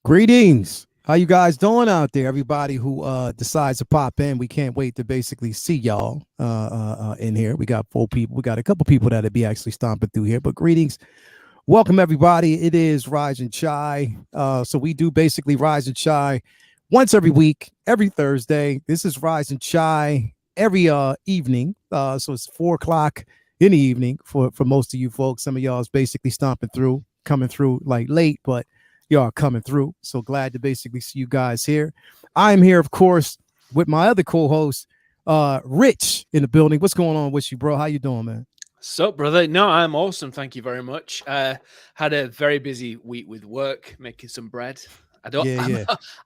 Greetings. How you guys doing out there? Everybody who decides to pop in, we can't wait to basically see y'all in here. We got 4 people. We got a couple people that'll be actually stomping through here. But greetings, welcome everybody. It is Rise and Chai. So we do basically Rise and Chai once every week, every Thursday. This is Rise and Chai every evening. So it's 4 o'clock in the evening for most of you folks. Some of y'all is basically stomping through, coming through like late, but y'all coming through. So glad to basically see you guys here. I'm here, of course, with my other co-host, Rich, in the building. What's going on with you, bro? How you doing, man? So, brother, no, I'm awesome. Thank you very much. Had a very busy week with work, making some bread.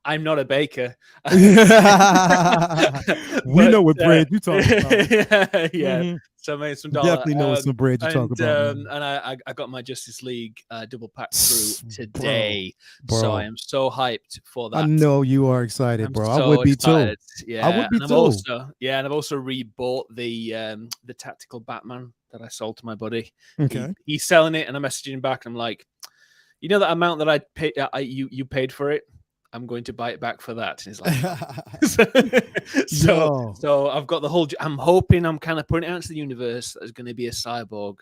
I'm not a baker. We know what bread you talking about. Yeah. Mm-hmm. So I made some dollar. Definitely know some bread you talk about. And I got my Justice League double pack through today. Bro. So I am so hyped for that. I know you are excited, bro. I would be too. Yeah, I would be too. And I've also rebought the tactical Batman that I sold to my buddy. Okay. He's selling it, and I'm messaging him back, and I'm like, you know that amount that I paid, you paid for it? I'm going to buy it back for that. And he's like, so I've got the whole. I'm hoping I'm kind of putting it out into the universe that there's going to be a cyborg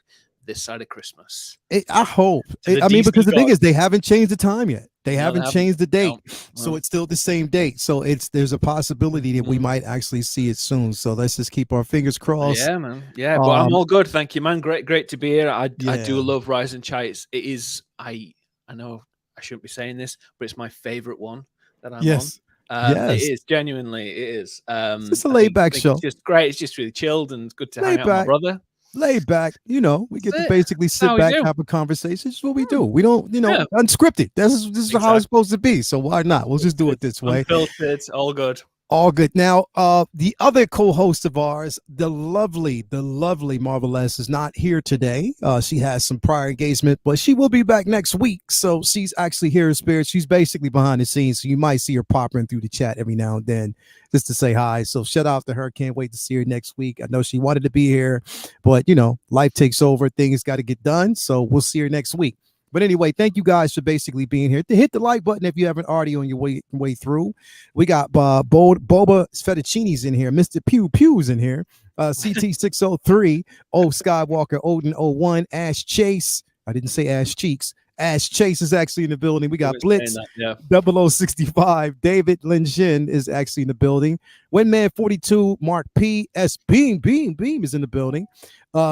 this side of Christmas. I hope. Because the thing is, they haven't changed the time yet. They haven't changed the date, so it's still the same date. So there's a possibility that we might actually see it soon. So let's just keep our fingers crossed. Yeah, man. Yeah, but I'm all good. Thank you, man. Great to be here. I do love Rise and Chai. It is. I know I shouldn't be saying this, but it's my favorite one that I'm on. Yes. It is genuinely. It is. It's just a laid back show. It's just great. It's just really chilled and good to hang out with my brother. Laid back, we get to basically sit back, have a conversation. This is what we do. We don't, unscripted. This is how it's supposed to be. So why not? We'll just do it this way. Unfiltered, all good. All good. Now, the other co-host of ours, the lovely Marvelous, is not here today. She has some prior engagement, but she will be back next week. So she's actually here in spirit. She's basically behind the scenes. So you might see her popping through the chat every now and then just to say hi. So shout out to her. Can't wait to see her next week. I know she wanted to be here, but life takes over. Things got to get done. So we'll see her next week. But anyway, thank you guys for basically being here. To hit the like button if you haven't already on your way through. We got Boba Fettuccini's in here. Mr. Pew's in here. CT603, O Skywalker, Odin 01, Ash Chase. I didn't say Ash Cheeks. Ash Chase is actually in the building. We got Blitz 0065. David Lin Shin is actually in the building. Windman 42, Mark P. S. Beam is in the building.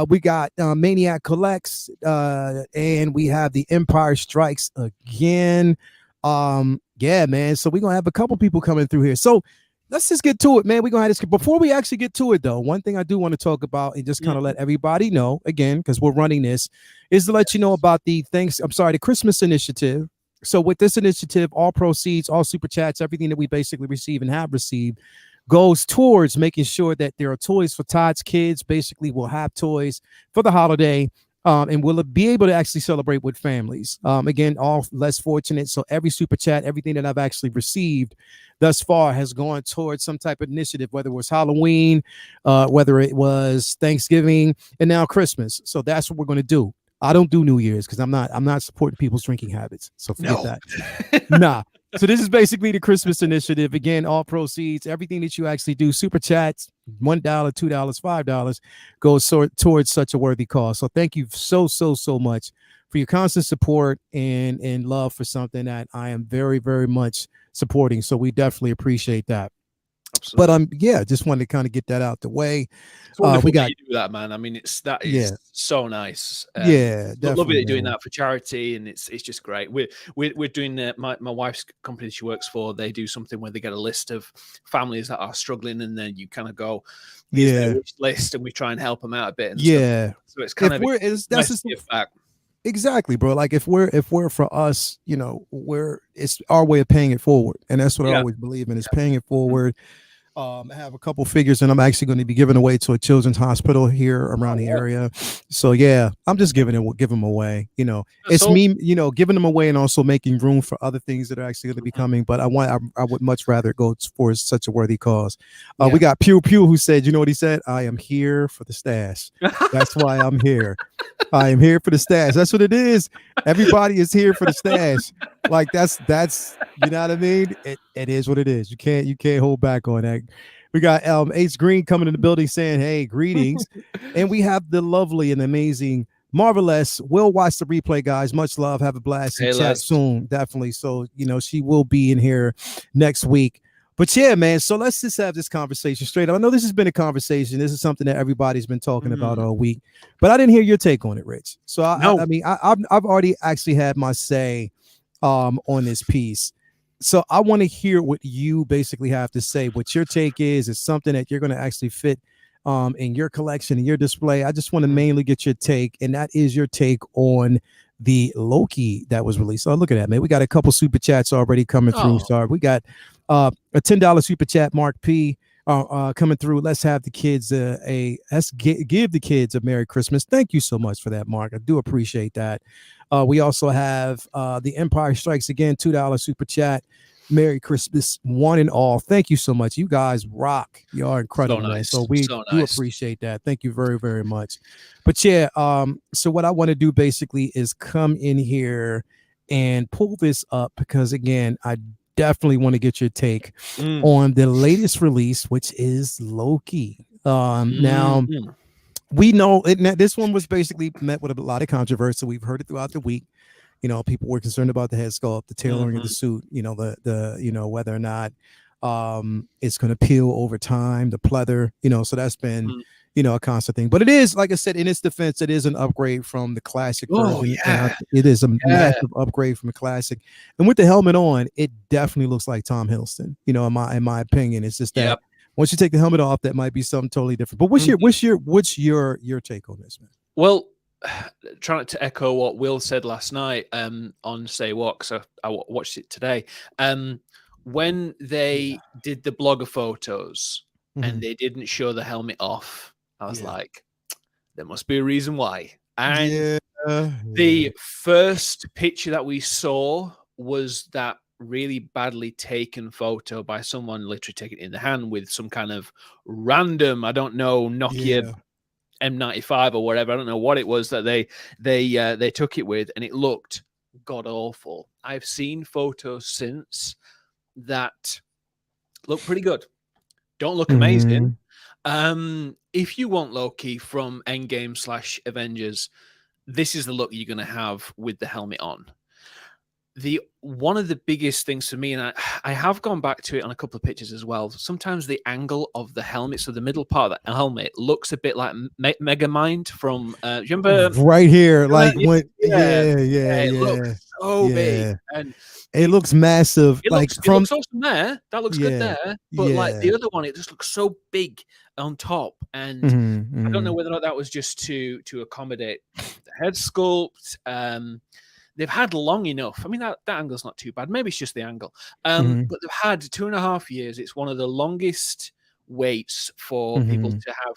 We got Maniac Collects, and we have the Empire Strikes again. Yeah, man. So we're gonna have a couple people coming through here. So let's just get to it, man. We're gonna have this. Before we actually get to it, though, one thing I do want to talk about and just kind of let everybody know again, because we're running this, is to let you know about the Christmas initiative. So with this initiative, all proceeds, all super chats, everything that we basically receive and have received goes towards making sure that there are toys for Todd's kids. Basically, we'll have toys for the holiday, and we'll be able to actually celebrate with families. Again, all less fortunate. So every super chat, everything that I've actually received thus far has gone towards some type of initiative, whether it was Halloween, whether it was Thanksgiving, and now Christmas. So that's what we're going to do. I don't do New Year's because I'm not supporting people's drinking habits. So forget that. Nah. So this is basically the Christmas initiative. Again, all proceeds, everything that you actually do, super chats, $1, $2, $5 goes towards such a worthy cause. So thank you so much for your constant support and love for something that I am very, very much supporting. So we definitely appreciate that. Absolutely. But just wanted to kind of get that out the way. We got to do that, man. I mean, that is so nice. Definitely, love it doing that for charity, and it's just great. We're doing my wife's company she works for. They do something where they get a list of families that are struggling, and then you kind of go, wish list, and we try and help them out a bit. And stuff. So it's kind of nice to give back. Exactly, bro. Like if we're for us, it's our way of paying it forward, and that's what I always believe in, is paying it forward. I have a couple figures, and I'm actually going to be giving away to a children's hospital here around the area. So I'm just give them away. It's me, giving them away and also making room for other things that are actually going to be coming. But I would much rather go for such a worthy cause. We got Pew who said, you know what he said? I am here for the stash. That's why I'm here. I am here for the stash. That's what it is. Everybody is here for the stash. Like that's you know what I mean? It is what it is. You can't hold back on that. We got Ace Green coming in the building saying, hey, greetings. And we have the lovely and amazing Marvelous. We'll watch the replay, guys. Much love. Have a blast and Hey, chat lads. soon. Definitely. So, she will be in here next week. But yeah, man. So let's just have this conversation straight up. I know this has been a conversation. This is something that everybody's been talking about all week, but I didn't hear your take on it, Rich. So I mean, I've already actually had my say on this piece. So I want to hear what you basically have to say. What your take is something that you're going to actually fit in your collection, in your display. I just want to mainly get your take, and that is your take on the Loki that was released. So look at that, man. We got a couple super chats already coming through. Sorry, we got a $10 super chat, Mark P. Coming through. Let's have the kids give the kids a Merry Christmas. Thank you so much for that, Mark. I do appreciate that. We also have the Empire Strikes Again $2 super chat. Merry Christmas, one and all. Thank you so much. You guys rock. You are incredible, man. So we do appreciate that. Thank you very, very much. But yeah, so what I want to do basically is come in here and pull this up because again, I definitely want to get your take on the latest release, which is Loki. Now we know this one was basically met with a lot of controversy. We've heard it throughout the week. People were concerned about the head sculpt, the tailoring of the suit, the whether or not it's going to peel over time, the pleather, so that's been, a constant thing. But it is, like I said, in its defense, it is an upgrade from the classic version. Yeah. It is a massive upgrade from the classic. And with the helmet on, it definitely looks like Tom Hiddleston, in my opinion. It's just that once you take the helmet off, that might be something totally different. But what's your take on this, man? Well, trying to echo what Will said last night on Say What, because I watched it today. When they did the blogger photos and they didn't show the helmet off, I was like, there must be a reason why. And the first picture that we saw was that really badly taken photo by someone literally taking it in the hand with some kind of random, I don't know, Nokia M95 or whatever. I don't know what it was that they took it with, and it looked god awful. I've seen photos since that look pretty good. Don't look amazing. If you want Loki from Endgame / Avengers, this is the look you're going to have with the helmet on. One of the biggest things for me, and I have gone back to it on a couple of pictures as well. Sometimes the angle of the helmet, so the middle part of the helmet, looks a bit like Megamind from. Do you remember right here? Like it looks so big, and it looks massive. It looks awesome there. That looks good there, but like the other one, it just looks so big on top, and I don't know whether or not that was just to accommodate the head sculpt. They've had long enough. I mean, that angle's not too bad. Maybe it's just the angle. But they've had 2.5 years. It's one of the longest waits for people to have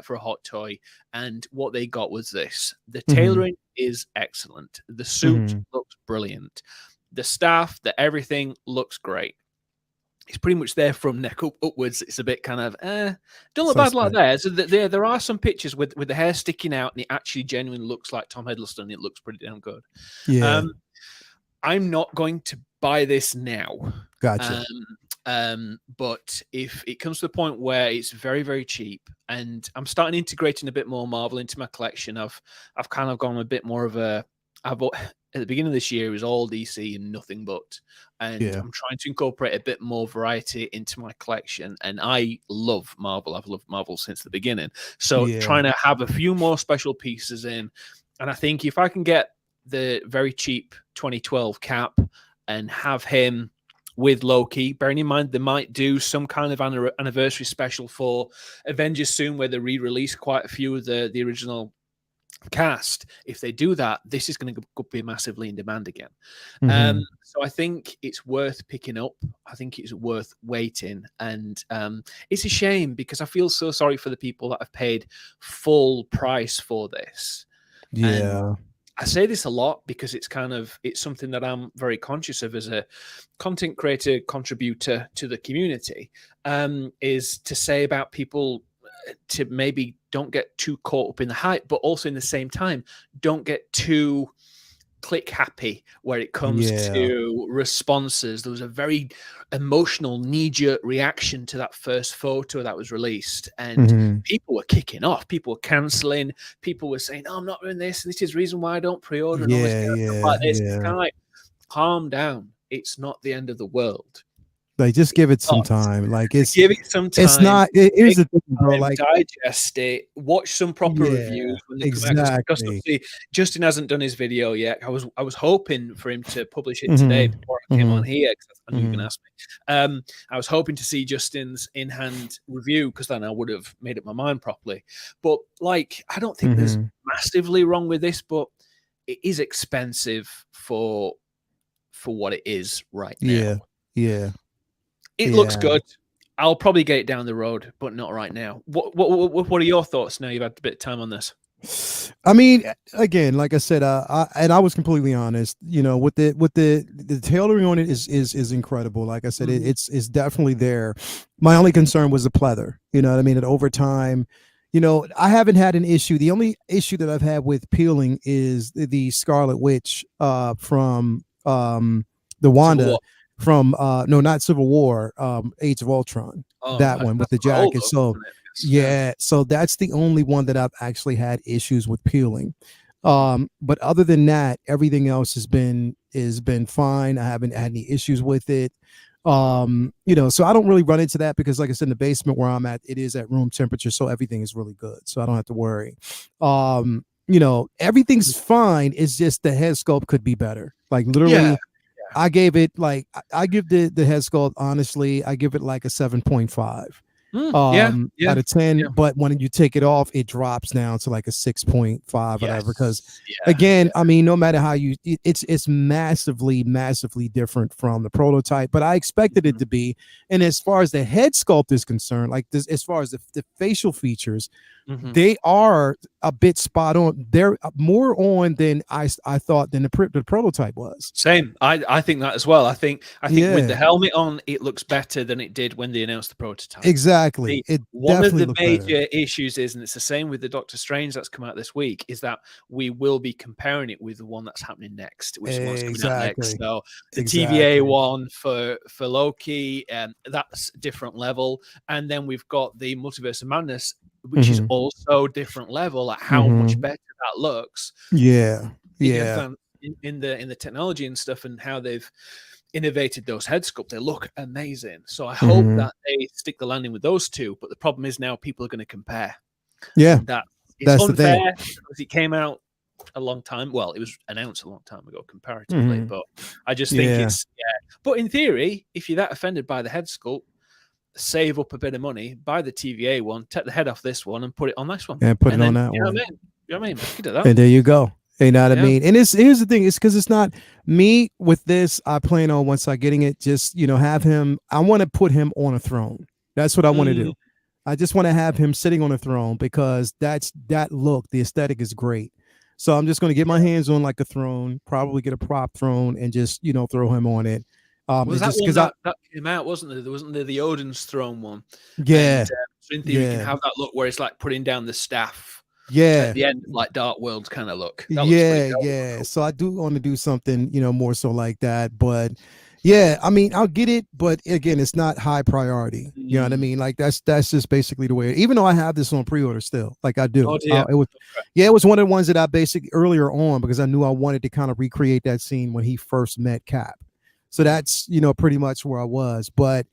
for a hot toy. And what they got was this. The tailoring is excellent. The suit looks brilliant. The staff, everything looks great. It's pretty much there from neck upwards. It's a bit kind of don't look bad like that. So there are some pictures with the hair sticking out, and it actually genuinely looks like Tom Hiddleston. It looks pretty damn good. Yeah. I'm not going to buy this now. Gotcha. But if it comes to the point where it's very, very cheap, and I'm starting integrating a bit more Marvel into my collection, I've kind of gone a bit more of a. At the beginning of this year, it was all DC and nothing but. And I'm trying to incorporate a bit more variety into my collection. And I love Marvel. I've loved Marvel since the beginning. So trying to have a few more special pieces in. And I think if I can get the very cheap 2012 Cap and have him with Loki, bearing in mind they might do some kind of anniversary special for Avengers soon where they re-release quite a few of the original cast. If they do that, this is going to be massively in demand again. So I think it's worth picking up. I think it's worth waiting, and it's a shame because I feel so sorry for the people that have paid full price for this. And I say this a lot because it's something that I'm very conscious of as a content creator, contributor to the community, is to say about people to maybe don't get too caught up in the hype, but also in the same time, don't get too click happy where it comes to responses. There was a very emotional knee-jerk reaction to that first photo that was released, and people were kicking off, people were canceling, people were saying, oh, I'm not doing this is the reason why I don't pre-order, and all this kind of stuff like this. It's kind of like, calm down, it's not the end of the world. Like, just give it some time. Like, give it some time. It's not. Here's the thing, bro. Like, digest it. Watch some proper reviews when they come out. Because obviously, Justin hasn't done his video yet. I was hoping for him to publish it today before I came on here, because I knew you were going to ask me. I was hoping to see Justin's in-hand review, because then I would have made up my mind properly. But like, I don't think there's massively wrong with this, but it is expensive for what it is right now. It looks good. I'll probably get it down the road, but not right now. What are your thoughts now you've had a bit of time on this? I mean, again, like I said, I was completely honest. You know, with the tailoring on it is incredible. Like I said, it's definitely there. My only concern was the pleather. You know what I mean? And over time, you know, I haven't had an issue. The only issue that I've had with peeling is the Scarlet Witch from the Wanda. From no, not Civil War, Age of Ultron, that one with the jacket. So so that's the only one that I've actually had issues with peeling. But other than that, everything else has been fine. I haven't had any issues with it. You know, so I don't really run into that, because like I said, in the basement where I'm at, it is at room temperature, so everything is really good, so I don't have to worry. You know, everything's fine. It's just the head sculpt could be better. Like, literally, I gave it, like, I give the head sculpt, honestly, I give it like a 7.5 out of 10. But when you take it off, it drops down to like a 6.5, whatever. Because again, I mean, no matter how it's massively different from the prototype, but I expected it to be. And as far as the head sculpt is concerned, like this, as far as the facial features, they are a bit spot on. They're more on than I thought than the prototype was. Same. I think that as well. I think with the helmet on, it looks better than it did when they announced the prototype. Exactly. One of the major issues is, and it's the same with the Doctor Strange that's come out this week, is that we will be comparing it with the one that's happening next, which is what's coming out next. So the TVA one for Loki, that's a different level, and then we've got the Multiverse of Madness, which is also different level at how much better that looks. In the technology and stuff, and how they've innovated those head sculpt, they look amazing. So I hope that they stick the landing with those two. But the problem is now people are going to compare. That's unfair, because it came out a long time. Well, it was announced a long time ago comparatively, but I just think it's But in theory, if you're that offended by the head sculpt, save up a bit of money, buy the TVA one, take the head off this one, and put it on this one. And put it on that one. You know what I mean? You do that. And there you go. You know what I mean? And here's the thing. It's because it's not me with this. I plan on, once I getting it, just, you know, have him. I want to put him on a throne. That's what I want to do. I just want to have him sitting on a throne, because that look, the aesthetic is great. So I'm just going to get my hands on like a throne, probably get a prop throne, and just, you know, throw him on it. Was that one that came out, wasn't there? There wasn't the Odin's throne one. Yeah. And, so in theory, you can have that look where it's like putting down the staff. At the end, like Dark World kind of look. Cool. So I do want to do something, you know, more so like that. But yeah, I mean, I'll get it, but again, it's not high priority. You know what I mean? Like that's just basically the way. Even though I have this on pre-order still, like I do. It was one of the ones that I basically earlier on, because I knew I wanted to kind of recreate that scene when he first met Cap. So that's, you know, pretty much where I was. But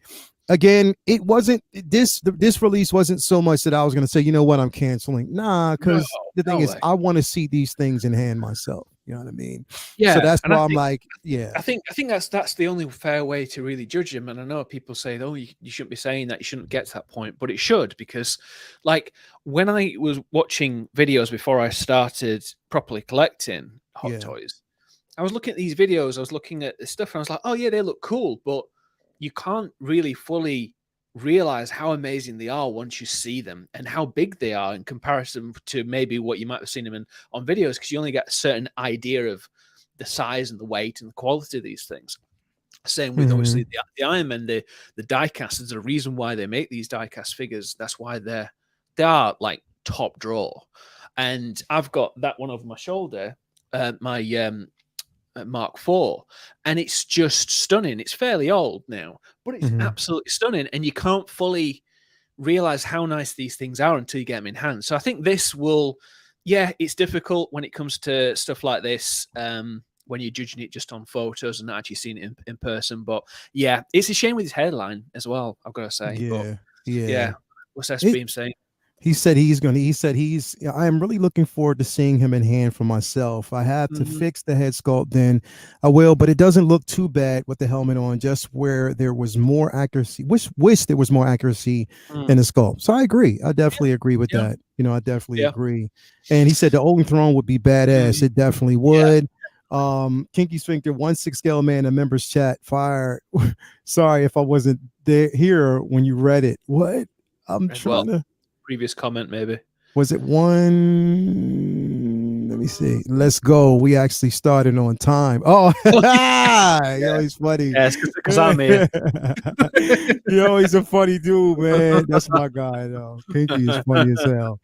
again, it wasn't this release wasn't so much that I was going to say, you know what, I'm canceling. Nah, because the thing is, I want to see these things in hand myself. You know what I mean? Yeah. So that's why I'm like, I think that's the only fair way to really judge him. And I know people say, oh, you shouldn't be saying that, you shouldn't get to that point, but it should, because like when I was watching videos before I started properly collecting Hot Toys, I was looking at these videos, I was looking at this stuff, and I was like, oh yeah, they look cool, but you can't really fully realize how amazing they are once you see them, and how big they are in comparison to maybe what you might have seen them on videos, because you only get a certain idea of the size and the weight and the quality of these things. Same with obviously the Iron Man, the die cast. There's a reason why they make these die cast figures. That's why they're they are like top drawer. And I've got that one over my shoulder, my Mark IV, and it's just stunning. It's fairly old now, but it's absolutely stunning, and you can't fully realize how nice these things are until you get them in hand. So I think this will, it's difficult when it comes to stuff like this, when you're judging it just on photos and not actually seeing it in person. But yeah, it's a shame with his hairline as well, I've got to say. Yeah, yeah. What's S-Beam saying? He said I am really looking forward to seeing him in hand for myself. I have to fix the head sculpt, then I will, but it doesn't look too bad with the helmet on, just where there was more accuracy. Wish there was more accuracy in the sculpt. So I agree. I definitely agree with that. I definitely agree. And he said the Olden Throne would be badass. It definitely would. Kinky Sphincter 1/6 scale man, a members chat, fire. Sorry if I wasn't here when you read it. What? I'm trying to previous comment, maybe. Was it one? Let me see. Let's go. We actually started on time. Oh, yo, he's funny. Yes, because I'm here. Yo, he's a funny dude, man. That's my guy, though. Pinky is funny as hell.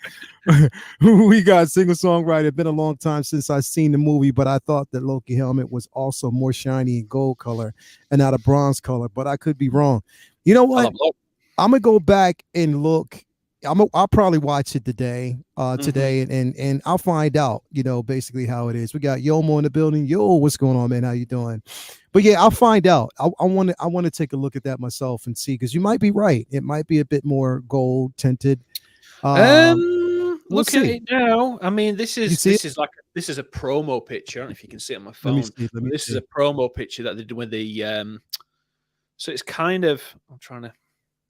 We got singer songwriter. Been a long time since I've seen the movie, but I thought that Loki helmet was also more shiny in gold color and not a bronze color, but I could be wrong. You know what? I'm gonna go back and look. I'll probably watch it today, and I'll find out, basically how it is. We got Yomo in the building. Yo, what's going on, man? How you doing? But yeah, I'll find out. I want to take a look at that myself and see, because you might be right. It might be a bit more gold tinted. Look at it now. I mean, this is a promo picture. I don't know if you can see it on my phone. This is a promo picture that they did with the. So it's kind of. I'm trying to.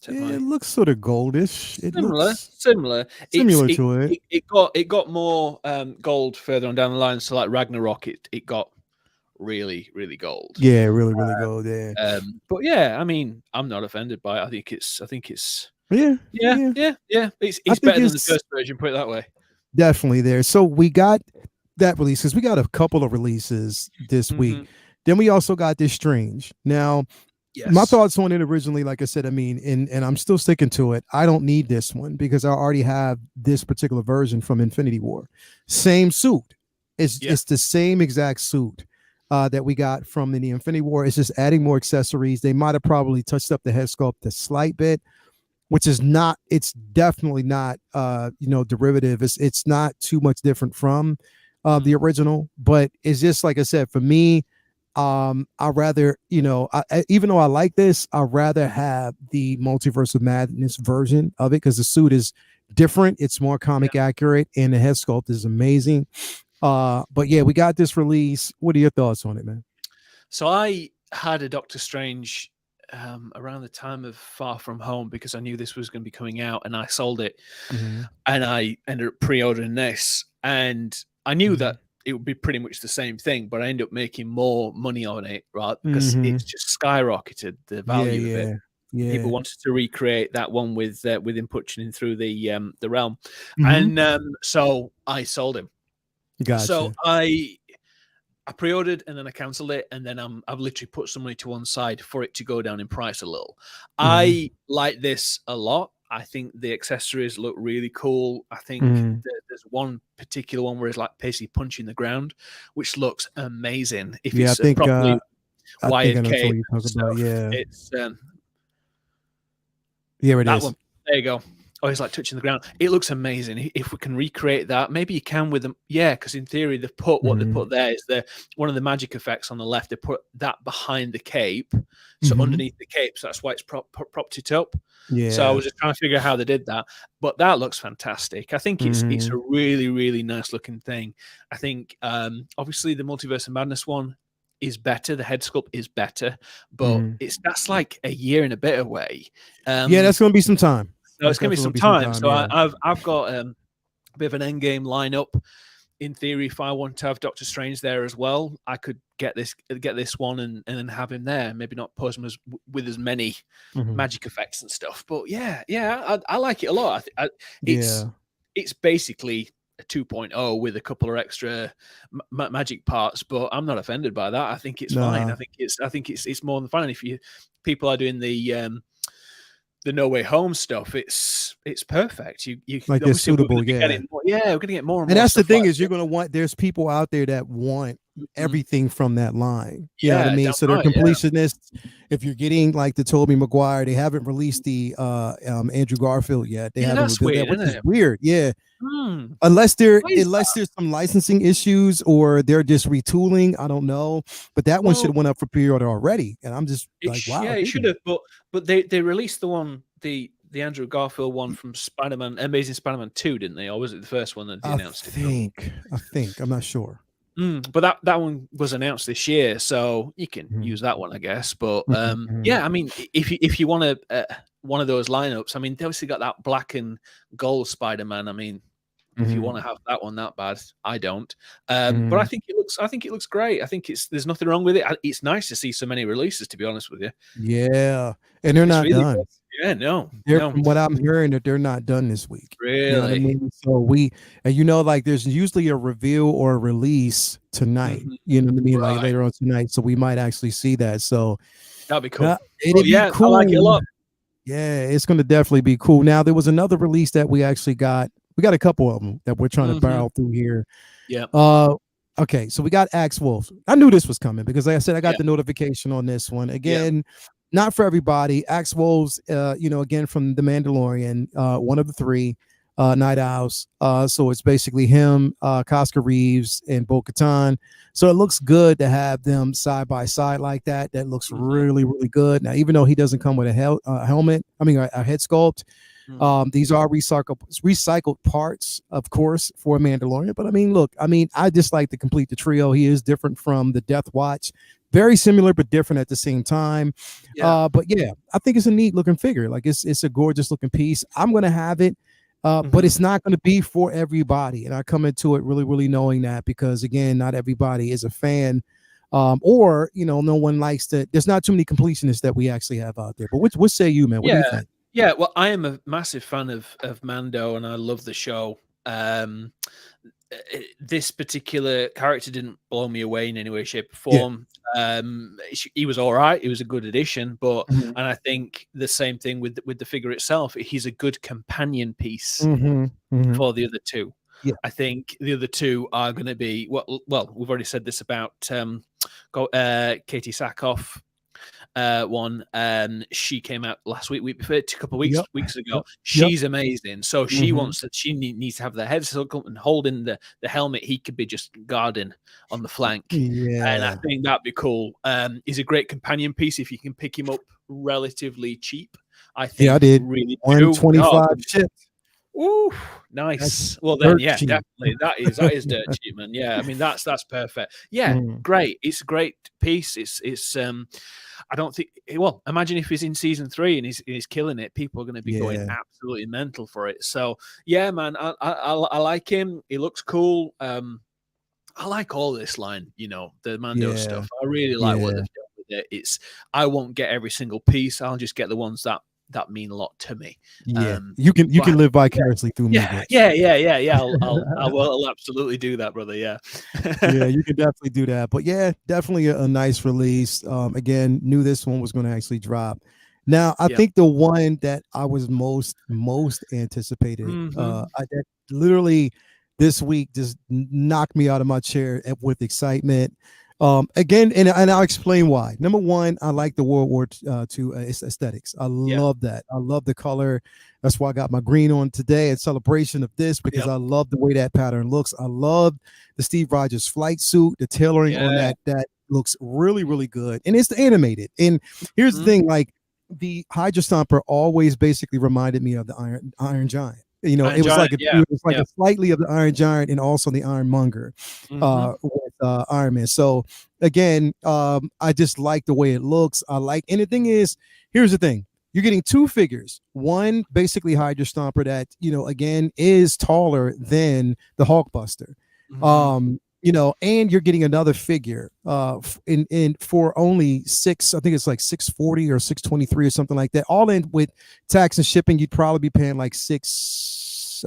It looks sort of goldish. Similar to it. It got more gold further on down the line. So like Ragnarok, it got really, really gold. Yeah, really, really gold. Yeah. But yeah, I mean, I'm not offended by it. I think it's yeah. It's better than the first version. Put it that way. Definitely there. So we got that release, because we got a couple of releases this week. Then we also got this Strange. Now. Yes. My thoughts on it originally, like I said, I mean, and I'm still sticking to it. I don't need this one because I already have this particular version from Infinity War. Same suit. It's the same exact suit that we got from the Infinity War. It's just adding more accessories. They might have probably touched up the head sculpt a slight bit, which is not. It's definitely not, derivative. It's not too much different from the original, but it's just like I said, for me. I rather, even though I like this, I'd rather have the Multiverse of Madness version of it, because the suit is different. It's more comic accurate, and the head sculpt is amazing. But yeah, we got this release. What are your thoughts on it, man? So I had a Doctor Strange around the time of Far From Home, because I knew this was going to be coming out, and I sold it, and I ended up pre-ordering this, and I knew that it would be pretty much the same thing, but I ended up making more money on it, right? Because it's just skyrocketed the value of it. Yeah. People wanted to recreate that one with him punching through the realm, and so I sold him. Gotcha. So I pre-ordered, and then I cancelled it, and then I've literally put some money to one side for it to go down in price a little. I like this a lot. I think the accessories look really cool. I think there's one particular one where it's like basically punching the ground, which looks amazing. If it's properly wired cape, it's it is. One. There you go. Oh, it's like touching the ground. It looks amazing. If we can recreate that, maybe you can with them. Yeah, because in theory, they put what they put there is one of the magic effects on the left. They put that behind the cape, so underneath the cape. So that's why it's propped it up. Yeah. So I was just trying to figure out how they did that, but that looks fantastic. I think it's a really, really nice looking thing. I think obviously the Multiverse of Madness one is better. The head sculpt is better, but that's like a year and a bit away. That's going to be some time. No, it's going to be some time. So I've got a bit of an end game lineup. In theory, if I want to have Doctor Strange there as well, I could get this one and then have him there. Maybe not pose him with as many magic effects and stuff. But I like it a lot. It's basically a 2.0 with a couple of extra magic parts, but I'm not offended by that. I think it's fine. I think it's more than fine. If people are doing the the No Way Home stuff, it's perfect. You like they're obviously suitable, we're yeah. going to get more and And more that's the stuff thing like is, you're this. gonna want. There's people out there that want Mhm. everything from that line. You know what I Yeah, mean? damn So they're right. Yeah. completionists. If you're getting like the Tobey Maguire, they haven't released the Andrew Garfield yet. They Yeah, haven't that's revealed that, weird, which isn't is it? weird. Yeah. Hmm. Unless Why is that? there's some licensing issues or they're just retooling. I don't know. But that one should Well, have went up for pre-order already. And I'm just like, wow, it should dude. have, but they released the Andrew Garfield one from Spider-Man, Amazing Spider-Man 2, didn't they? Or was it the first one that they announced it from? I think. I'm not sure. But that one was announced this year, so you can Mhm. use that one, I guess. But Mhm. yeah, I mean, if you want one of those lineups, I mean, they obviously got that black and gold Spider-Man. I mean, if you Mhm. want to have that one that bad, I don't. But Mhm. I think it looks great. I think there's nothing wrong with it. It's nice to see so many releases, to be honest with you. Yeah. And they're It's not really good. done. Yeah, no, They're no, from what I'm hearing that they're not done this week. You know what I really. mean? So and like there's usually a reveal or a release tonight. Mhm. You know what I mean? Like Right. later on tonight. So we might actually see that. So That'd be cool. But it'd be yeah, I like it a cool. lot. Yeah, it's gonna definitely be cool. Now there was another release that we actually got. We got a couple of them that we're trying to Mhm. barrel through here. Yeah. Uh okay, so we got Axe Wolf. I knew this was coming because like I said, I got Yeah. the notification on this one. Yeah. Again, not for everybody. Axe Wolves, again from The Mandalorian, one of the three Night Owls. So it's basically him, Casca Reeves, and Bo Katan. So it looks good to have them side by side like that. That looks Mhm. really, really good. Now, even though he doesn't come with a helmet, I mean a head sculpt, Mhm. these are recycled parts, of course, for Mandalorian. But I mean, look, I just like to complete the trio. He is different from the Death Watch, very similar but different at the same time. Yeah. But yeah, I think it's a neat looking figure. Like it's a gorgeous looking piece. I'm gonna have it. But Mhm. it's not going to be for everybody. And I come into it really, really knowing that because, again, not everybody is a fan or, no one likes to. There's not too many completionists that we actually have out there. But what say you, man? What do you Yeah. think? Yeah, well, I am a massive fan of Mando, and I love the show. This particular character didn't blow me away in any way, shape, or Yeah. form. He was all right. He was a good addition, Mhm. and I think the same thing with the figure itself. He's a good companion piece Mhm. Mhm. for the other two. Yeah. I think the other two are going to be well. We've already said this about Katie Sackhoff one. She came out last week before, a couple of Yep. weeks ago. Yep. Yep. She's amazing. So she Mhm. wants that. She needs to have the head circle and holding the helmet. He could be just guarding on the flank, and I Yeah. think that'd be cool. He's a great companion piece if you can pick him up relatively cheap. I Yeah, I think did. really do. Oh, 125 ships. ooh, That's nice. Well then, dirt yeah, cheap. definitely. That is dirt cheap, man. Yeah, I mean that's perfect. Yeah, Mhm. great. It's a great piece. It's I don't think well, imagine if he's in season 3 and he's killing it, people are gonna be going Yeah. absolutely mental for it. So yeah, man, I like him. He looks cool. I like all this line, the Mando Yeah. stuff. I really like what Yeah. they've done with it. I won't get every single piece. I'll just get the ones that mean a lot to me. Yeah. Um, You but can live vicariously through me, yeah, bitch. yeah, yeah, yeah, yeah. I'll absolutely do that, brother. Yeah. Yeah, you can definitely do that. But yeah, definitely a nice release. Again, knew this one was going to actually drop. Now, I Yep. think the one that I was most anticipated, Mhm. that literally this week just knocked me out of my chair with excitement. Again, and I'll explain why. Number one, I like the World War II aesthetics. I Yeah. love that. I love the color. That's why I got my green on today in celebration of this because Yep. I love the way that pattern looks. I love the Steve Rogers flight suit. The tailoring on Yeah. that looks really, really good. And it's animated. And here's the Mhm. thing, like the Hydra Stomper always basically reminded me of the Iron Giant. Iron It was Giant. like Yeah. it was like Yeah. a slightly of the Iron Giant and also the Ironmonger Mhm. with Iron Man. So again, I just like the way it looks. And the thing is, here's the thing. You're getting two figures. One basically Hydra Stomper that, again, is taller than the Hulkbuster. Mhm. And you're getting another figure in for only I think it's like 640 or 623 or something like that. All in with tax and shipping, you'd probably be paying like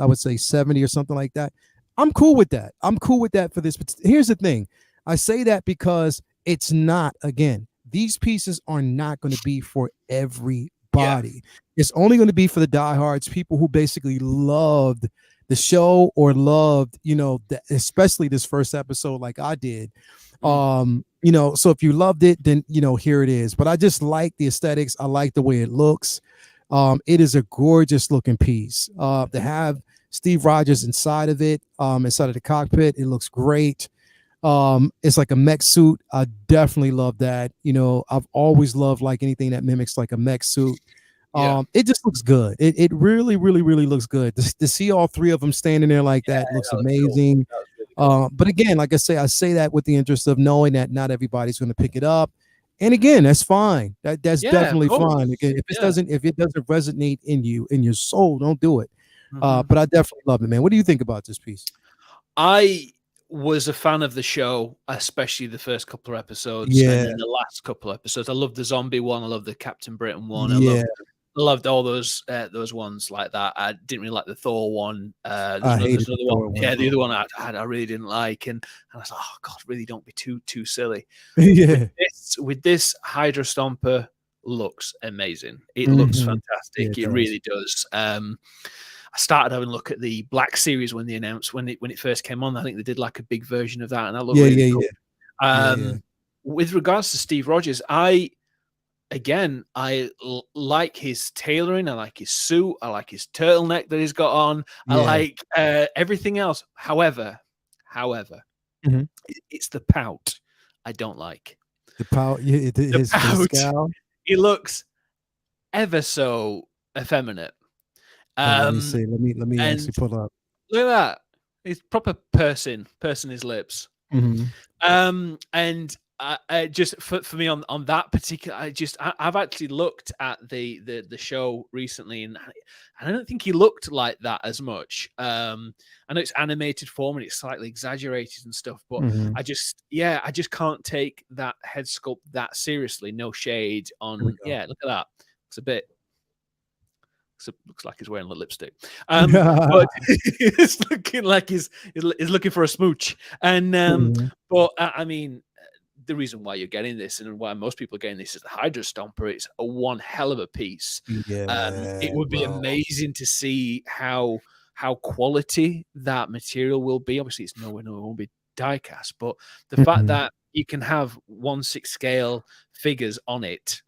I would say 70 or something like that. I'm cool with that. I'm cool with that for this. But here's the thing. I say that because it's not, again, these pieces are not going to be for everybody. Everybody. It's only going to be for the diehards, people who basically loved the show or loved, especially this first episode, like I did. So if you loved it, then here it is. But I just like the aesthetics. I like the way it looks. It is a gorgeous looking piece. To have Steve Rogers inside of it, inside of the cockpit, it looks great. It's like a mech suit. I definitely love that. I've always loved like anything that mimics like a mech suit. It just looks good. It really, really, really looks good. To see all three of them standing there like that looks amazing. Cool. Really cool. But again, like I say that with the interest of knowing that not everybody's going to pick it up. And again, that's fine. That's definitely fine. Again, if it doesn't resonate in you, in your soul, don't do it. But I definitely love it, man. What do you think about this piece? I was a fan of the show, especially the first couple of episodes, and then the last couple of episodes. I loved the zombie one. I loved the Captain Britain one. I loved all those ones like that. I didn't really like the Thor one. There's another one. Yeah, the other one I really didn't like, and I was like, oh God, really don't be too silly. With this Hydra Stomper looks amazing. It looks fantastic. It really does. I started having a look at the Black Series when they announced when it first came on. I think they did like a big version of that, and that looked really cool. With regards to Steve Rogers, I like his tailoring. I like his suit. I like his turtleneck that he's got on. I like everything else. However, it's the pout I don't like. The pout. His scowl. He looks ever so effeminate. Let me see. Let me actually pull up. Look at that. He's proper pursing his lips. And just for me on that particular, I've actually looked at the show recently, and I don't think he looked like that as much. I know it's animated form and it's slightly exaggerated and stuff, but I just can't take that head sculpt that seriously. No shade on. Look at that. It's a bit. Looks like he's wearing a lipstick, but it's looking like he's looking for a smooch. And but I mean, the reason why you're getting this and why most people are getting this is the Hydra Stomper. It's a one hell of a piece. It would be amazing to see how quality that material will be. Obviously, it won't be die cast, but the fact that you can have 1/6 scale figures on it.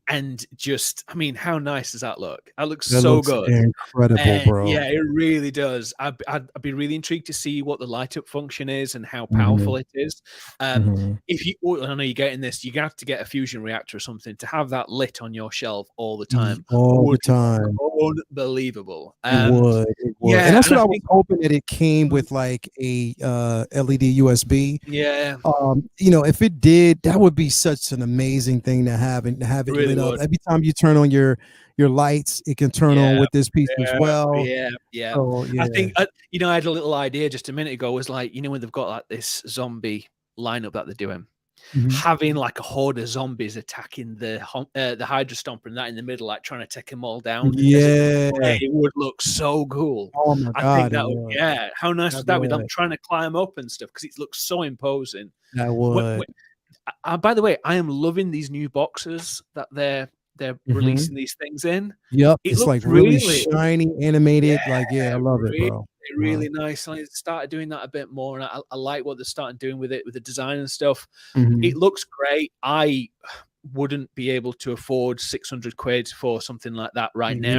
And just, I mean, how nice does that look? That looks so good. Incredible, bro. Yeah, it really does. I'd be really intrigued to see what the light up function is and how powerful it is. If you, I know you're getting this, you have to get a fusion reactor or something to have that lit on your shelf all the time. Unbelievable. It would. Yeah, and that's what I was hoping, that it came with like a LED USB. Yeah. If it did, that would be such an amazing thing to have it really lit up. Every time you turn on your lights, it can turn on with this piece as well. So, I think I had a little idea just a minute ago, was like, when they've got like this zombie lineup that they're doing, having like a horde of zombies attacking the Hydra Stomper and that in the middle, like trying to take them all down. It would look so cool. Oh my God, I think that would, how nice would that be? Them trying to climb up and stuff, because it looks so imposing. That would. By the way, I am loving these new boxes that they're releasing these things in. It's like really shiny, animated. I love it, bro. Really nice. I started doing that a bit more, and I like what they're starting doing with it, with the design and stuff. It looks great. I wouldn't be able to afford 600 quid for something like that right now,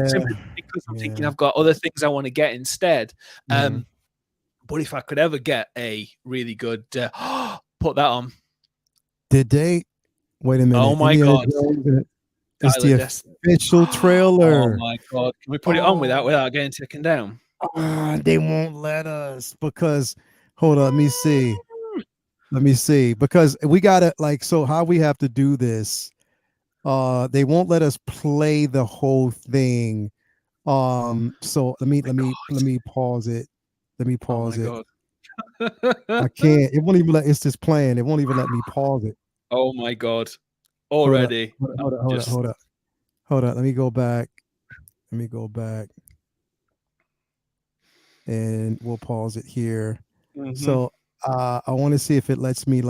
simply because I'm thinking I've got other things I want to get instead. But if I could ever get a really good, put that on. Did they? Wait a minute. Oh my God. It's the official trailer. Oh my God. Can we put it on without getting taken down? They won't let us, because hold on, let me see, because we gotta, so how we have to do this, they won't let us play the whole thing. So let me pause it. I can't. It won't even let. It's just playing. It won't even let me pause it. Oh my God! Already. Hold up. Let me go back. And we'll pause it here. So I want to see if it lets me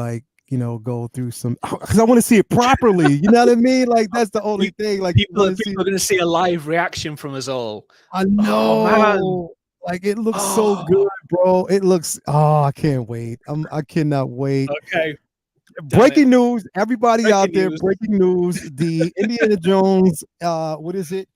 go through some because I want to see it properly. You know what I mean? Like that's the only thing. Like people are going to see a live reaction from us all. I Oh man, know. Like it looks so good, bro. It looks. Oh, I can't wait. I cannot wait. Okay. Breaking news, everybody out there. News. Breaking news. The Indiana Jones. What is it?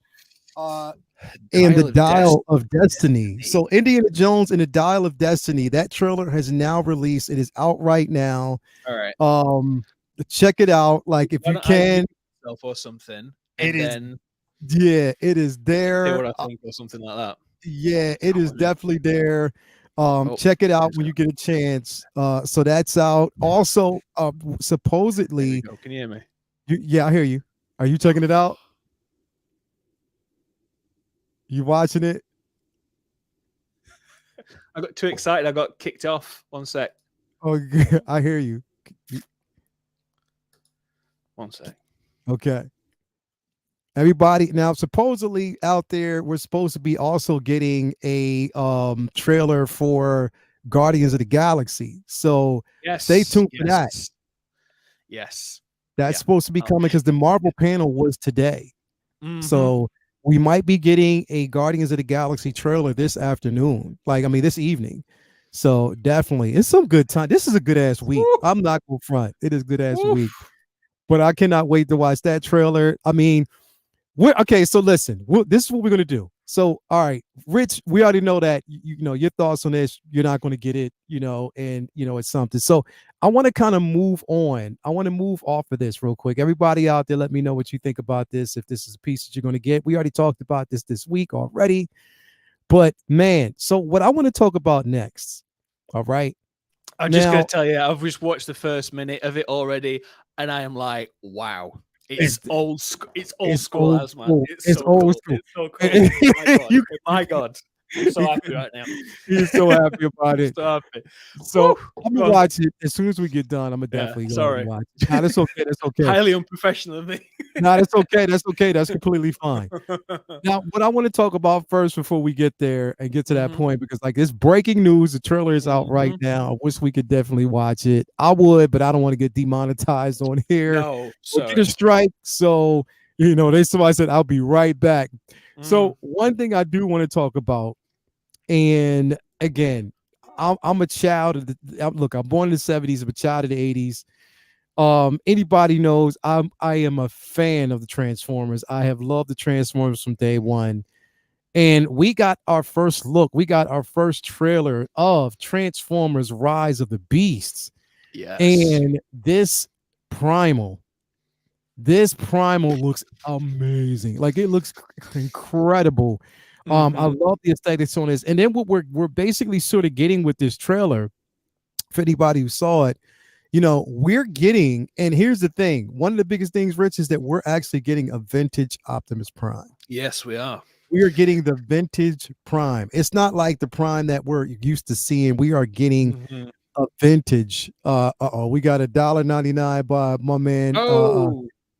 And the Dial of Destiny. So Indiana Jones and the Dial of Destiny. That trailer has now released. It is out right now. All right. Check it out. Like if you can, or something. It is there. See what I think or something like that. Yeah, it is definitely there. Check it out when you get a chance. So that's out. Also, supposedly. Can you hear me? Yeah, I hear you. Are you checking it out? You watching it? I got too excited. I got kicked off. One sec. Oh, I hear you. One sec. Okay. Everybody, now supposedly out there, we're supposed to be also getting a trailer for Guardians of the Galaxy. So stay tuned for that. Yes. That's supposed to be coming because the Marvel panel was today. So we might be getting a Guardians of the Galaxy trailer this afternoon. This evening. So definitely, it's some good time. This is a good ass week. Woo! I'm not going front. It is good ass week. But I cannot wait to watch that trailer. Okay, so listen, this is what we're going to do. So, all right, Rich, we already know that, your thoughts on this, you're not going to get it, and, it's something. So I want to kind of move on. I want to move off of this real quick. Everybody out there, let me know what you think about this, if this is a piece that you're going to get. We already talked about this week already. But, man, so what I want to talk about next, all right? I'm just going to tell you, I've just watched the first minute of it already, and I am like, wow. It's old school. It's old school, man. It's so old school. It's so cool. My God. I'm so happy right now. He's so happy about it. So happy. So I'm gonna watch it as soon as we get done. I'm gonna definitely go watch it. Nah, that's okay. That's okay. Highly unprofessional of me. Nah, that's okay. That's okay. That's completely fine. Now, what I want to talk about first before we get there and get to that point, because it's breaking news. The trailer is out right now. I wish we could definitely watch it. I would, but I don't want to get demonetized on here. No, get a strike. So somebody said I'll be right back. So one thing I do want to talk about, and again, I'm a child of look, I'm born in the 70s, I'm a child of the 80s. Anybody knows I am a fan of the Transformers. I have loved the Transformers from day one. And we got our first look. We got our first trailer of Transformers Rise of the Beasts. Yes. And this Primal looks amazing. Like, it looks incredible. I love the aesthetics on this. And then what we're basically sort of getting with this trailer, for anybody who saw it, we're getting, and here's the thing, one of the biggest things, Rich, is that we're actually getting a vintage Optimus Prime. Yes, we are. We are getting the vintage Prime. It's not like the Prime that we're used to seeing. We are getting a vintage. We got $1.99 by my man.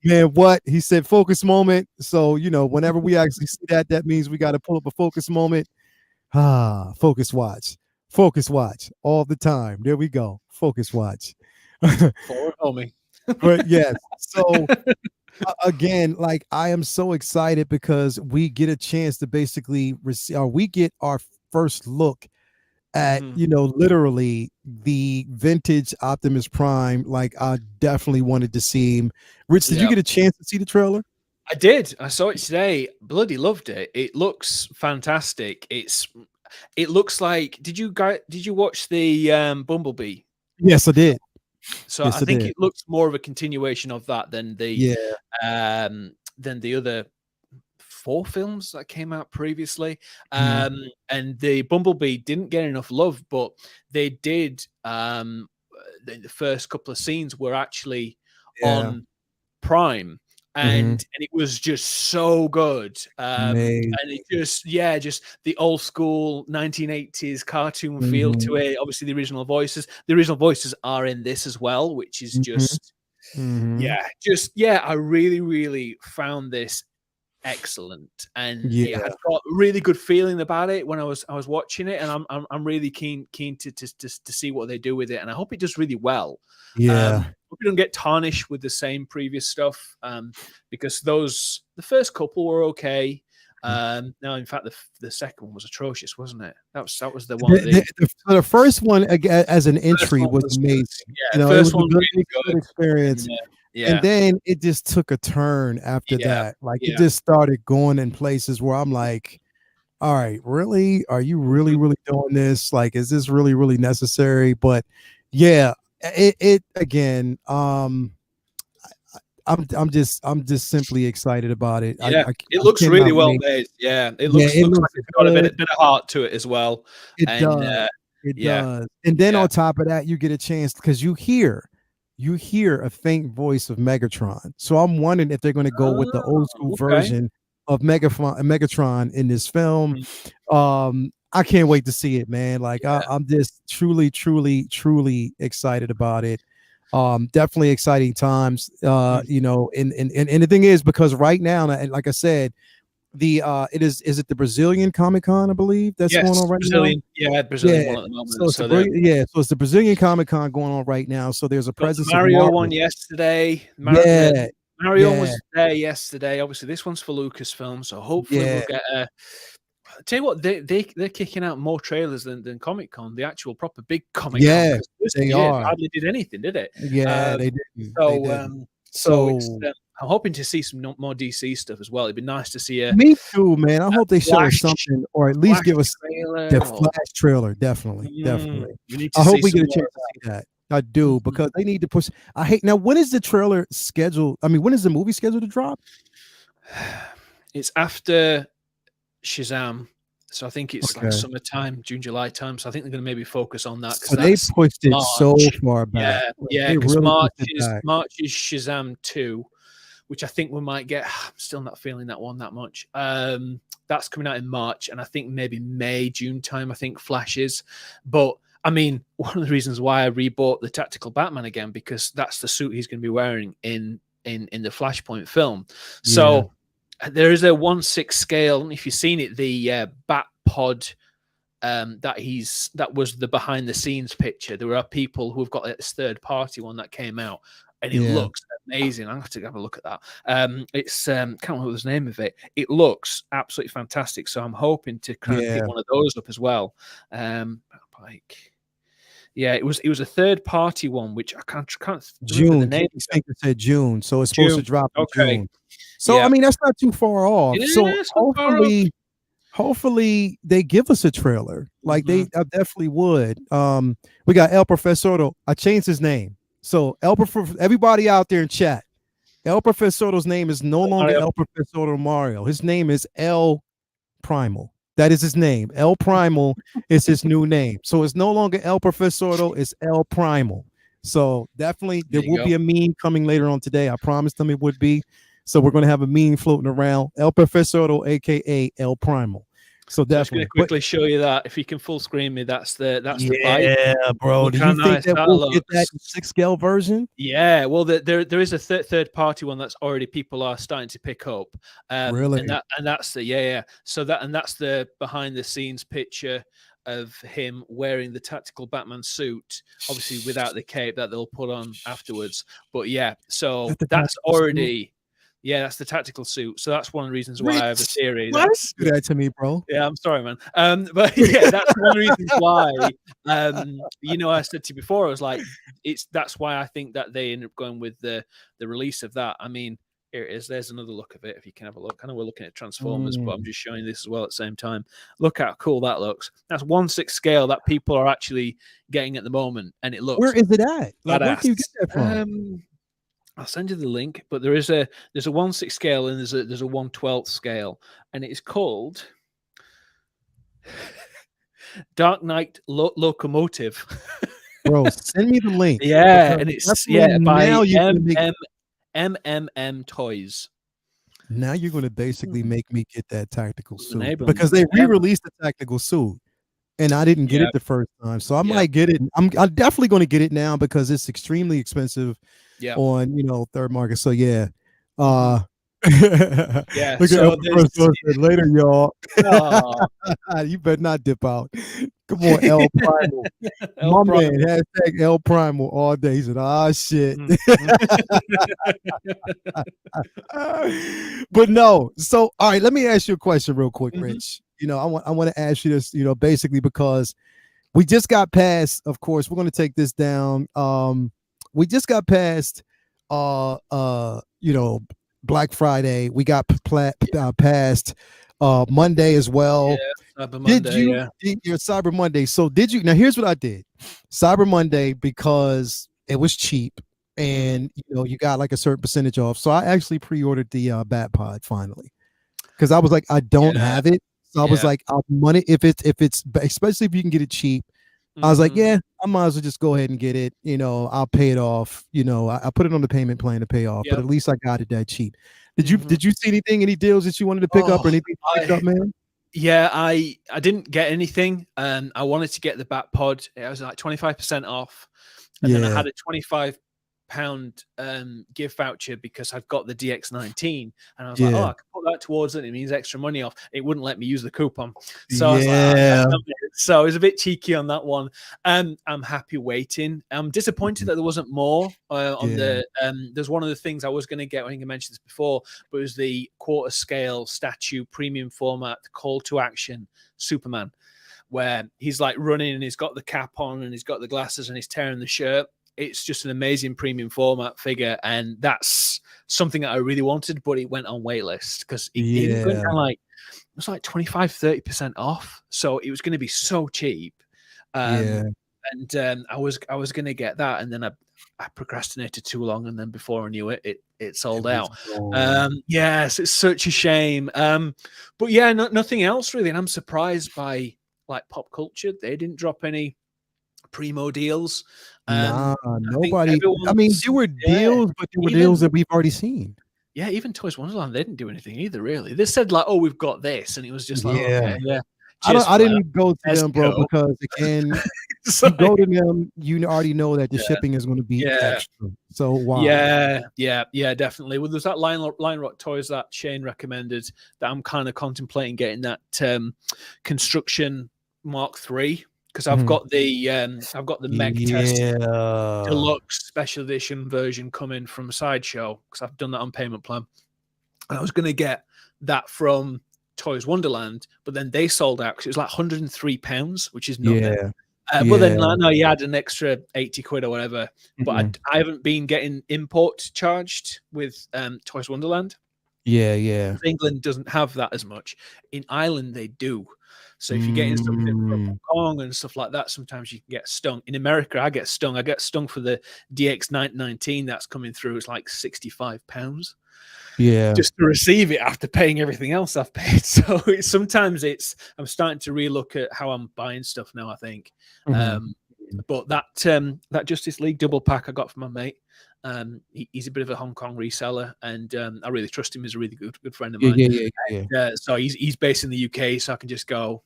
Man, what he said, focus moment. So whenever we actually see that means we got to pull up a focus moment. Focus watch all the time. There we go. Focus watch. Forward homie. But yes, so again, like, I am so excited because we get a chance to basically we get our first look at literally the vintage Optimus Prime. Like, I definitely wanted to see him. Rich, did you get a chance to see the trailer? I did. I saw it today. Bloody loved it. It looks fantastic. It looks like, did you watch the Bumblebee? Yes, I did. So yes, I think it looks more of a continuation of that than the other 4 films that came out previously. And the Bumblebee didn't get enough love, but they did. The first couple of scenes were actually on Prime. And it was just so good. And it just the old school 1980s cartoon feel to it. Obviously, the original voices are in this as well, which is just I really, really found this excellent, and Yeah. I've got a really good feeling about it when I was watching it, and I'm really keen to see what they do with it, and I hope it does really well. Yeah. Hope we don't get tarnished with the same previous stuff, because the first couple were okay. No, in fact, the second one was atrocious, wasn't it? That was the one. The first one as an entry was amazing. Yeah, it first was one a really good experience. Yeah. And then it just took a turn after that. Like it just started going in places where I'm like, all right, really? Are you really, really doing this? Like, is this really, really necessary? But yeah, it again, I'm just simply excited about it. Yeah, I it looks really well wait. made. Yeah, it Yeah, looks it like looks it's got a good. bit of heart to it as well. It And does. It yeah, does. And then on top of that, you get a chance because you hear a faint voice of Megatron. So I'm wondering if they're going to go with the old school version of Megatron in this film. I can't wait to see it, man. Like I'm just truly, truly, truly excited about it. Definitely exciting times. You know, and the thing is, because right now, and like I said, the is it the Brazilian Comic-Con, I believe, that's going on right Brazilian, now? Brazilian one at the moment. So it's the Brazilian Comic-Con going on right now. So there's a presence the Mario of one yesterday. Mario was there yesterday. Obviously, this one's for Lucasfilm, so hopefully we'll get a. Tell you what, they're kicking out more trailers than Comic Con, the actual proper big Comic Con. Yeah, they are. Hardly did anything, did it? Yeah, they did. So it's, I'm hoping to see some more DC stuff as well. It'd be nice to see Me too, man. I hope they show us something, or at least give us the Flash trailer. Definitely. I hope we get a chance to see that. I do, because they need to push. I hate now. When is the trailer scheduled? I mean, when is the movie scheduled to drop? It's after Shazam, so I think it's like summertime, June, July time. So I think they're going to maybe focus on that, because they pushed it so far back. Yeah, because March is Shazam 2, which I think we might get. I'm still not feeling that one that much. That's coming out in March, and I think maybe May, June time. I think Flash is, but I mean, one of the reasons why I rebought the Tactical Batman again, because that's the suit he's going to be wearing in the Flashpoint film. So. There is a 1/6 scale. If you've seen it, the Bat Pod that was the behind the scenes picture. There are people who have got this third party one that came out, and it looks amazing. I'm gonna have to have a look at that. It's can't remember the name of it. It looks absolutely fantastic. So I'm hoping to kind of pick one of those up as well. Like. Yeah, it was a third party one, which I can't June. The name. I think it said June, so it's supposed to drop in June. So I mean, that's not too far off. So hopefully they give us a trailer. Like I definitely would. We got El Profesoro. I changed his name. So everybody out there in chat, El Profesoro's name is no longer El Profesoro Mario. His name is El Primal. That is his name. El Primal is his new name. So it's no longer El Profesoro, it's El Primal. So definitely there will be a meme coming later on today. I promised them it would be. So we're going to have a meme floating around. El Profesoro, aka El Primal. So definitely. Just going to quickly show you that. If you can full screen me, that's the bike. Yeah, bro. Do you think that we'll get that 6-scale version? Yeah. Well, there is a third party one that's already people are starting to pick up. Really? And that's the So that's the behind the scenes picture of him wearing the tactical Batman suit, obviously without the cape that they'll put on afterwards. But yeah, so that's already. Suit? Yeah, that's the tactical suit. So that's one of the reasons why I have a theory. Why did you do that to me, bro? Yeah, I'm sorry, man. But yeah, that's one of the reasons why. I said to you before, I was like, that's why I think that they ended up going with the release of that. I mean, here it is. There's another look of it. If you can have a look. I know we're looking at Transformers, but I'm just showing this as well at the same time. Look how cool that looks. That's 1/6 scale that people are actually getting at the moment, and it looks. Where is it at? Like, where can you get that from? I'll send you the link, but there's a 1/6 scale and there's a 1/12 scale, and it's called Dark Knight Locomotive. Bro, send me the link. Yeah, and it's by MMM Toys. Now you're going to basically make me get that tactical suit, because they re-released the tactical suit, and I didn't get it the first time, so I might get it. I'm definitely going to get it now because it's extremely expensive. On third market. So Yeah. Look at So El there's Presto said, later, y'all. oh. You better not dip out. Come on, El Primal. El My man, Primal. hashtag El Primal all day. He said, ah, shit. Mm. But no. So, all right, let me ask you a question real quick, Mhm. Rich. I want to ask you this, basically because we just got past, of course, we're going to take this down. We just got past Black Friday. We got past Monday as Yeah, well. Cyber Did Monday, you yeah. your Cyber Monday? So did you? Now here's what I did. Cyber Monday, because it was cheap Mhm. and you got like a certain percentage off. So I actually pre-ordered the Bat Pod finally, because I was like, I don't Yeah, have it. So I was yeah. like, I'll money if it's especially if you can get it cheap. I was like, Mhm. yeah, I might as well just go ahead and get it. I'll pay it off. I put it on the payment plan to pay off, but Yep. at least I got it that cheap. Did you Mhm. did you see any deals that you wanted to pick up Oh, or anything you picked I up, man? yeah, I didn't get anything. I wanted to get the Bat Pod. It was like 25% off, and then I Yeah, had a £25 gift voucher because I've got the DX19, and I was like, oh, yeah, I can put that towards it. It means extra money off. It wouldn't let me use the coupon, so I was like, oh, yeah, so it was a bit cheeky on that one. I'm happy waiting. I'm disappointed that there wasn't more on yeah, the. There's one of the things I was going to get. I think I mentioned this before, but it was the quarter scale statue premium format call to action Superman, where he's like running and he's got the cap on and he's got the glasses and he's tearing the shirt. It's just an amazing premium format figure, and that's something that I really wanted, but it went on waitlist because it went yeah, down like it was like 25-30% off, so it was going to be so cheap. yeah. Um, and I was going to get that, and then I procrastinated too long, and then before I knew it, it It sold was out. gone. Yes, it's such a shame. But yeah, nothing else really, and I'm surprised by like pop culture. They didn't drop any primo deals. Nah, I think nobody. I mean, everyone's there were yeah, deals, but there were deals even that we've already seen. yeah, even Toys Wonderland, they didn't do anything either, really. They said like, "Oh, we've got this," and it was just like, oh, Yeah. "Okay, yeah, I cheers don't. I for that. didn't go to Let's them, bro, go." because again, It's you go like, to them, you already know that the yeah, shipping is going to be yeah. extra. So why? Yeah, definitely. Well, there's that Line Rock Toys that Shane recommended that I'm kind of contemplating getting that construction Mark III because Mhm. I've got the Mech Test Yeah. Deluxe Special Edition version coming from Sideshow because I've done that on payment plan. And I was going to get that from Toys Wonderland, but then they sold out because it was like £103, which is nothing. Yeah. But then, Yeah. like, no, you had an extra 80 quid or whatever. But Mhm. I haven't been getting import charged with Toys Wonderland. Yeah. Yeah. England doesn't have that as much. In Ireland, they do. So if you're getting something from Mm. Hong Kong and stuff like that, sometimes you can get stung. In America, I get stung. I get stung for the DX919 that's coming through. It's like £65 Yeah. just to receive it after paying everything else I've paid. So sometimes I'm starting to relook at how I'm buying stuff now, I think. Mhm. But that Justice League double pack I got from my mate, he's a bit of a Hong Kong reseller, and I really trust him. He's a really good friend of Yeah. mine. Yeah. Yeah. Yeah. So he's based in the UK, so I can just go,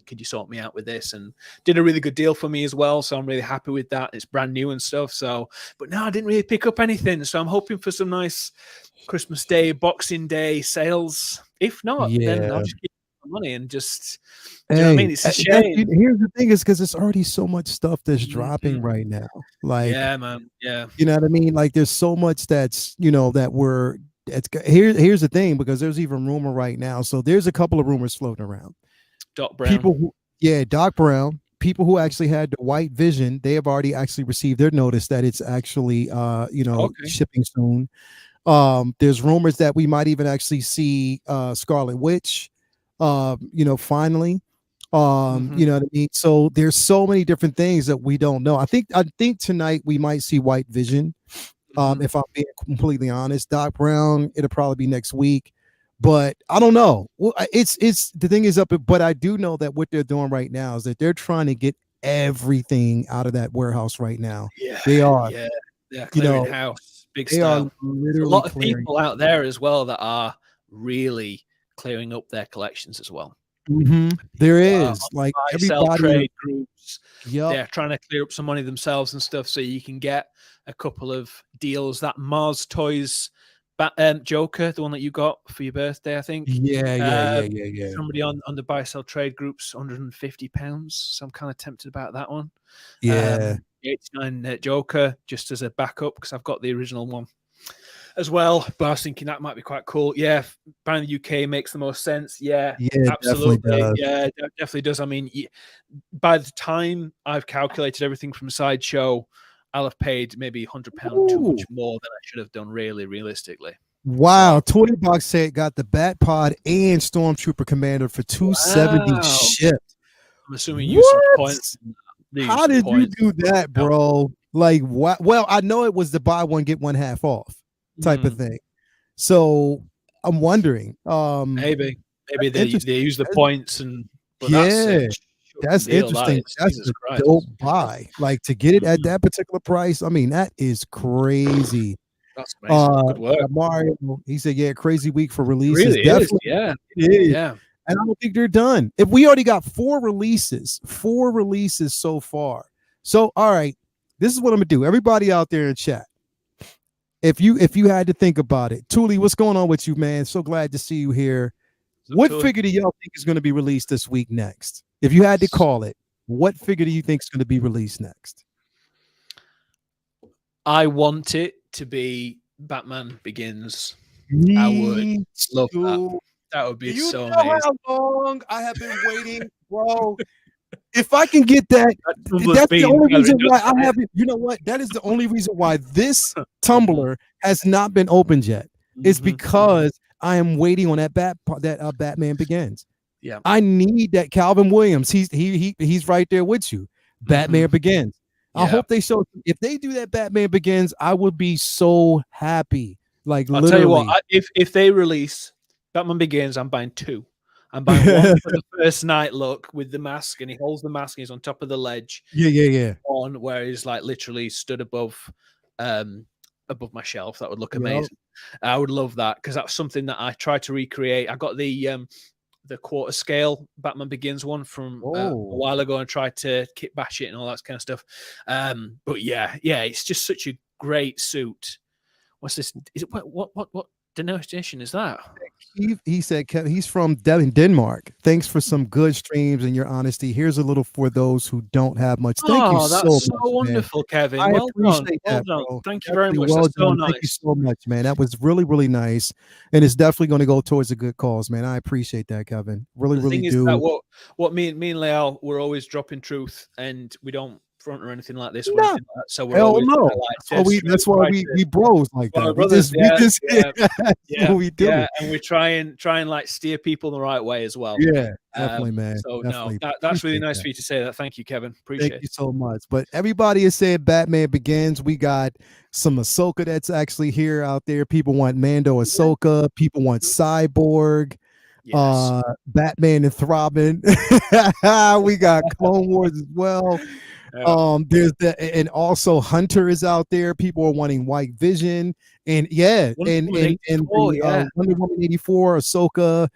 could you sort me out with this? And did a really good deal for me as well. So I'm really happy with that. It's brand new and stuff. So, but no, I didn't really pick up anything. So I'm hoping for some nice Christmas Day, Boxing Day sales. If not, then I'll Yeah. just keep the money and just, do you know what I Hey, mean? It's a that's shame. here's the thing is because it's already so much stuff that's Mhm. dropping right now. Like, Yeah, man. Yeah. you know what I mean? Like, there's so much that's that we're here's the thing, because there's even rumor right now. So there's a couple of rumors floating around. Doc Brown. People who Yeah, Doc Brown, people who Mhm. actually had the white vision, they have already actually received their notice that it's actually Okay. shipping soon. There's rumors that we might even actually see Scarlet Witch finally. Mhm. You know what I mean? So there's so many different things that we don't know. I think tonight we might see White Vision. Mhm. If I'm being completely honest, Doc Brown, it'll probably be next week. But I don't know. Well, it's the thing is up, but I do know that what they're doing right now is that they're trying to get everything out of that warehouse right now. Yeah. They are, Yeah. Yeah. you Clearing know, house, big they are style. There's a literally lot of clearing. people out there as well that are really clearing up their collections as well. There People are is on like buy sell everybody. trade groups. Yep. They're trying to clear up some money themselves and stuff, so you can get a couple of deals. That Mars Toys Joker, the one that you got for your birthday, I think. Yeah. Somebody on the buy sell trade groups, £150. So I'm kind of tempted about that one. Yeah. 89 Joker, just as a backup, because I've got the original one as well. But I was thinking that might be quite cool. Yeah, buying the UK makes the most sense. Yeah, absolutely. Yeah, definitely does. I mean, by the time I've calculated everything from Sideshow, I'll have paid maybe £100 too much more than I should have done, really, realistically. Wow, so, 20 bucks said got the Bat Pod and Stormtrooper Commander for 270 shipped. I'm assuming you used some points. How did you do that, bro? Like, what? Well, I know it was the buy one get one half off type of thing. So I'm wondering. Maybe they use the points and. But that's interesting. That's a dope buy. Like to get it at that particular price. I mean, that is crazy. That's amazing. Good work. Mario, he said, "Yeah, crazy week for releases. It really definitely, it is. Yeah. And I don't think they're done. If we already got four releases so far. So, all right, this is what I'm gonna do. Everybody out there in chat, if you had to think about it, Thule, what's going on with you, man? So glad to see you here. What figure do y'all think is going to be released this week next? If you had to call it, what figure do you think is going to be released next? I want it to be Batman Begins. I would love that. That would be so amazing. How long I have been waiting, bro? If I can get that, that's the only reason why I haven't. You know what? That is the only reason why this Tumbler has not been opened yet. It's because I am waiting on that Batman Begins. Yeah, I need that Calvin Williams. He's right there with you. Batman Begins. I hope they show. If they do that Batman Begins, I would be so happy. Like I'll literally. tell you what. If they release Batman Begins, I'm buying two. I'm buying one for the first night look with the mask, and he holds the mask and he's on top of the ledge. Yeah. On where he's like literally stood above my shelf. That would look amazing. I would love that because that's something that I tried to recreate. I got the quarter scale Batman Begins one from a while ago and tried to kit bash it and all that kind of stuff. But yeah, it's just such a great suit. What's this? Is it what denotation is that? He said he's from Denmark. Thanks for some good streams and your honesty. Here's a little for those who don't have much. Thank you so much. That's so wonderful, man. Kevin. I appreciate that, bro. Thank you very much. That's so nice. Thank you so much, man. That was really, really nice, and it's definitely going to go towards a good cause, man. I appreciate that, Kevin. Really do. Is that what me and Leal, we're always dropping truth, and we don't front or anything like this. No. So we're always that's why we bros like that. We do. Yeah, and we try and like steer people in the right way as well. Yeah, definitely, man. So definitely. That's really nice for you to say that. Thank you, Kevin. Appreciate it. Thank you so much. But everybody is saying Batman Begins. We got some Ahsoka that's actually here out there. People want Mando Ahsoka. People want Cyborg. Yes. Batman and Throbbing. We got Clone Wars as well. There's and also Hunter is out there. People are wanting White Vision, and Wonder Woman 84, Ahsoka.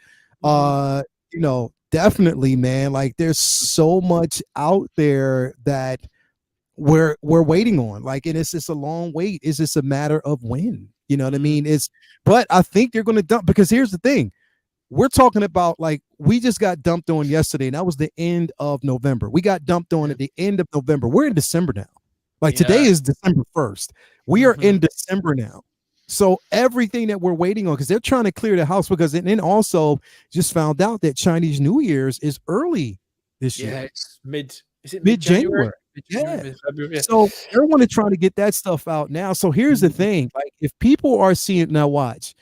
Definitely, man. Like there's so much out there that we're waiting on. Like, and it's just a long wait. It's just a matter of when. You know what I mean? But I think they're going to dump, because here's the thing. We're talking about, like, we just got dumped on yesterday, and that was the end of November. We got dumped on at the end of November. We're in December now. Like today is December 1st. We are in December now. So everything that we're waiting on, because they're trying to clear the house, because and then also just found out that Chinese New Year's is early this year. Yeah, it's mid-January. Yeah. So everyone is trying to get that stuff out now. So here's the thing. Like, if people are seeing, now watch,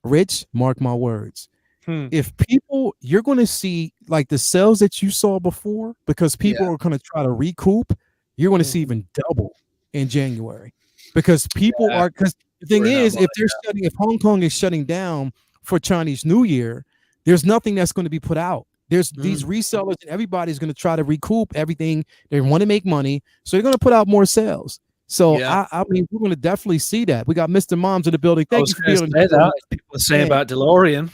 Rich, mark my words. If people, you're going to see like the sales that you saw before, because people are going to try to recoup, you're going to see even double in January, because people are, because the thing is, if Hong Kong is shutting down for Chinese New Year, there's nothing that's going to be put out. There's these resellers, and everybody's going to try to recoup everything. They want to make money, so they're going to put out more sales. So I mean, we're going to definitely see that. We got Mr. Moms in the building. Thank you for being that. People are saying about DeLorean.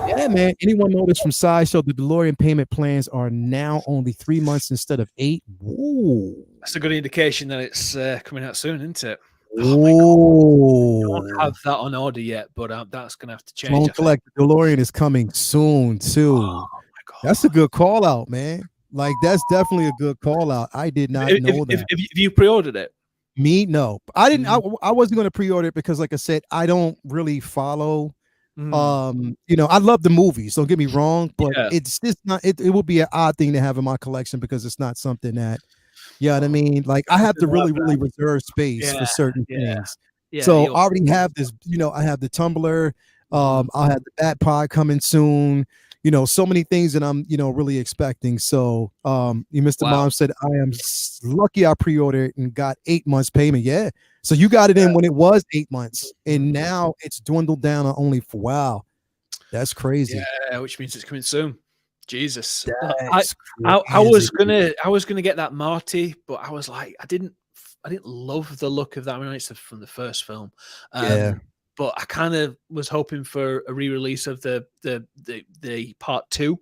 Yeah, man. Anyone notice from Sideshow the DeLorean payment plans are now only 3 months instead of 8? Ooh, that's a good indication that it's coming out soon, isn't it? Oh my god, I don't Oh, have that on order yet, but that's gonna have to change. Clone I think. Collect the DeLorean is coming soon too. Oh my That's a god! good call out, man. Like that's definitely a good call out. I did not know that. If you pre-ordered it, Me, no. I didn't. mm. I wasn't going to pre-order it because, like I said, I don't really follow. Mm. I love the movies. Don't get me wrong, but Yeah. it's just not. It would be an odd thing to have in my collection because it's not something that. You know what I mean? Like I have to really, really reserve space for Yeah, certain yeah, things. yeah. So I already have this. I have the Tumbler. I'll have the Bat Pod coming soon. So many things that I'm, really expecting. So, Mr. Wow. Mom said, I am lucky I pre-ordered and got 8 months payment. Yeah. So you got it in when it was 8 months and now it's dwindled down to only wow. That's crazy. Yeah, which means it's coming soon. Jesus. That's I crazy. was gonna get that Marty, but I was like, I didn't love the look of that. I mean, it's from the first film. Yeah. But I kind of was hoping for a re-release of the part 2.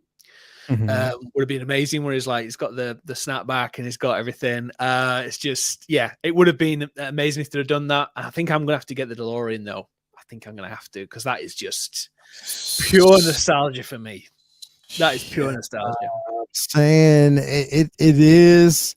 Mhm. Would have been amazing. Where he's got the snapback and he's got everything. It's just it would have been amazing if they'd have done that. I think I'm gonna have to get the DeLorean though. I think I'm gonna have to because that is just pure nostalgia for me. That is pure nostalgia. Saying it is.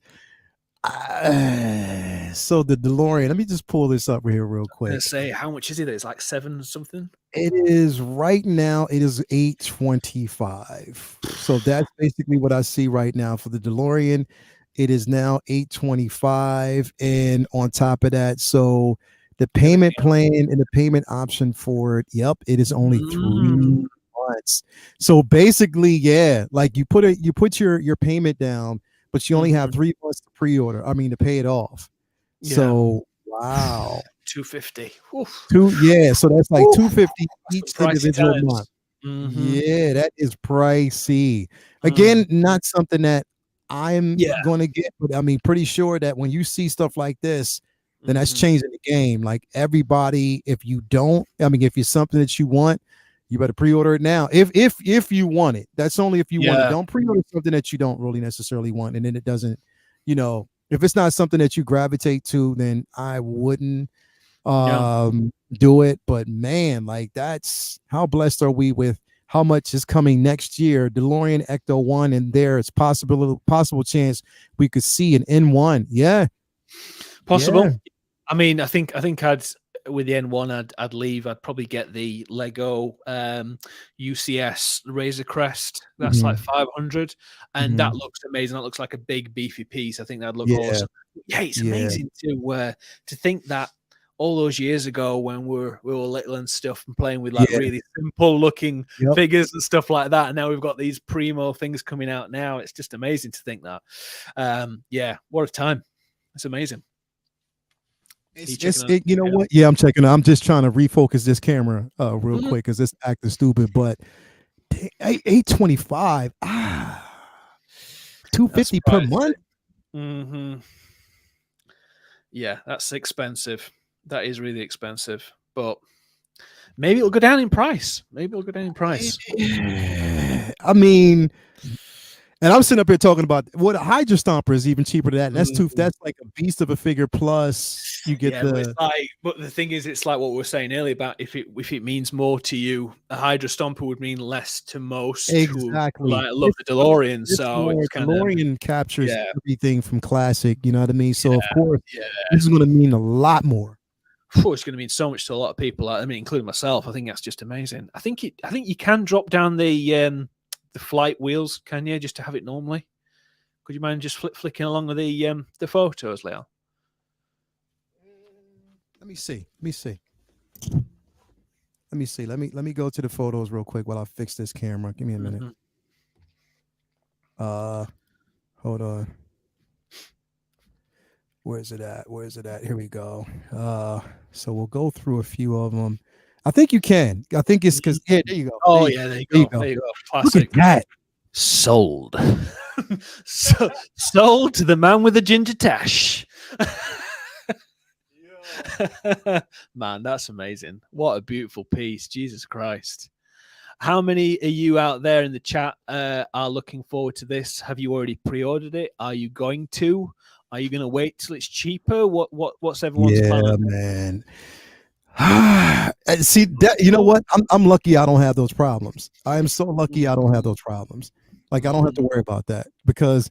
So the DeLorean. Let me just pull this up here real I'm gonna quick. say how much is it? It's like 7 something. It is right now. It is 825. So that's basically what I see right now for the DeLorean. It is now 825, and on top of that, so the payment plan and the payment option for it. Yep, it is only 3 months. So basically, yeah, like you put your payment down, but you only have 3 months to pre-order. I mean, to pay it off. Yeah. So wow. 250. So that's like 250 each individual month. Mm-hmm. Yeah, that is pricey. Again, not something that I'm gonna get, but I mean, pretty sure that when you see stuff like this, then that's changing the game. Like everybody, if it's something that you want, you better pre-order it now. If you want it, that's only if you want it. Don't pre-order something that you don't really necessarily want, and then it doesn't. If it's not something that you gravitate to, then I wouldn't do it. But man, like that's how blessed are we with how much is coming next year. DeLorean Ecto 1, and there's possible chance we could see an N1. Yeah. Possible. Yeah. I mean, I think I'd with the N1 I'd leave. I'd probably get the Lego UCS Razor Crest. That's like 500, and that looks amazing. That looks like a big beefy piece. I think that'd look awesome. Yeah, it's amazing to think that all those years ago when we were little and stuff and playing with like really simple looking figures and stuff like that, and now we've got these primo things coming out now. It's just amazing to think that. What a time. It's amazing. You know what? Yeah, I'm checking. I'm just trying to refocus this camera real quick because it's acting stupid. But 825, 250 per month. Yeah, that's expensive. That is really expensive. But maybe it'll go down in price. I mean, and I'm sitting up here talking about what a Hydra Stomper is even cheaper than that. And that's like a beast of a figure. Plus, you get but the thing is, it's like what we were saying earlier about if it means more to you, a Hydra Stomper would mean less to most. Exactly. I love the DeLorean, so it's DeLorean captures everything from classic. You know what I mean? So of course, this is going to mean a lot more. It's going to mean so much to a lot of people. I mean, including myself. I think that's just amazing. I think you can drop down the flight wheels, can you, just to have it normally? Could you mind just flicking along with the photos, Leo? Let me see. Let me go to the photos real quick while I fix this camera. Give me a minute. Hold on. Where's it at? Here we go. So we'll go through a few of them. I think you can. I think it's because there you go. Oh, there you go. Classic. Look at that. Sold. Sold to the man with the ginger tash. Man, that's amazing. What a beautiful piece. Jesus Christ. How many of you out there in the chat are looking forward to this? Have you already pre-ordered it? Are you going to? Are you going to wait till it's cheaper? What's everyone's plan? Man. See that, you know what? I'm lucky I don't have those problems. I am so lucky I don't have those problems. Like I don't have to worry about that because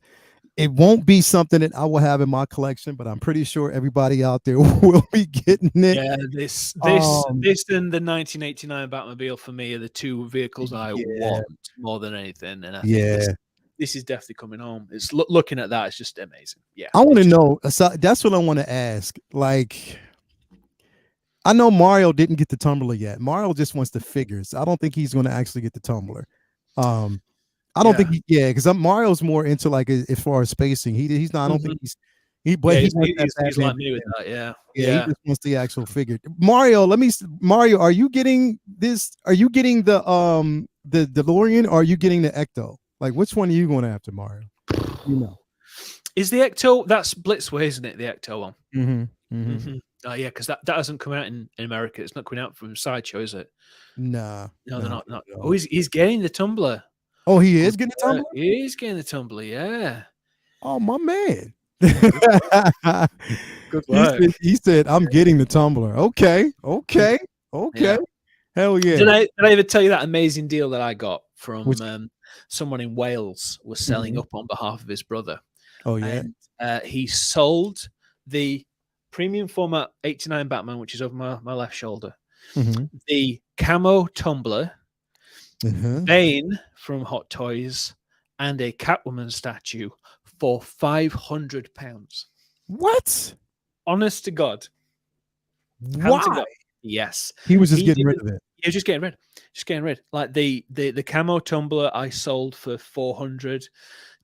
it won't be something that I will have in my collection, but I'm pretty sure everybody out there will be getting it. Yeah, this and the 1989 Batmobile for me are the two vehicles I want more than anything. And I think this is definitely coming home. It's looking at that, it's just amazing. Yeah, I want to know. So that's what I want to ask. Like, I know Mario didn't get the Tumbler yet. Mario just wants the figures. I don't think he's going to actually get the Tumbler. I don't think because Mario's more into like as far as spacing. He's not. I don't think he's he's like me with that. Yeah, he just wants the actual figure. Mario, are you getting this? Are you getting the DeLorean or are you getting the Ecto? Like, which one are you going after, Mario? You know, is the Ecto that's Blitzway, isn't it? The Ecto one. Oh yeah, because that hasn't come out in America. It's not coming out from Sideshow, is it? Nah. No, they're not. Oh, he's getting the Tumbler. Oh, he is getting the Tumbler? He's getting the Tumbler, yeah. Oh, my man. Good work. He said, I'm getting the Tumbler. Okay. Yeah. Hell yeah. Did I ever tell you that amazing deal that I got from someone in Wales was selling up on behalf of his brother? Oh, yeah. And he sold the premium format 89 Batman, which is over my left shoulder, the camo Tumbler, Bane from Hot Toys, and a Catwoman statue for £500. What? Honest to God. Why? Yes. He was just getting rid of it. He was just getting rid. Like the camo Tumbler I sold for 400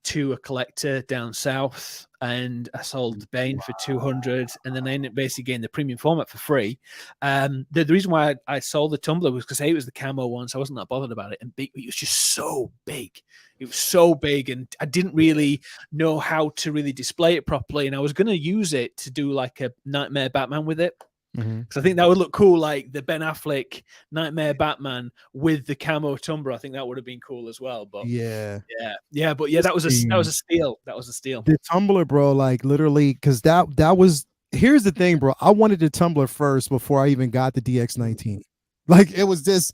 to a collector down south, and I sold Bane for 200, and then I ended up basically getting the premium format for free. The reason why I sold the Tumbler was because it was the camo one, so I wasn't that bothered about it, and it was just so big. It was so big, and I didn't really know how to really display it properly, and I was going to use it to do like a Nightmare Batman with it. Because I think that would look cool, like the Ben Affleck Nightmare Batman with the camo Tumbler. I think that would have been cool as well. But that was a steal. That was a steal. The Tumbler, bro, like literally, because that was. Here's the thing, bro. I wanted the Tumbler first before I even got the DX19. Like it was just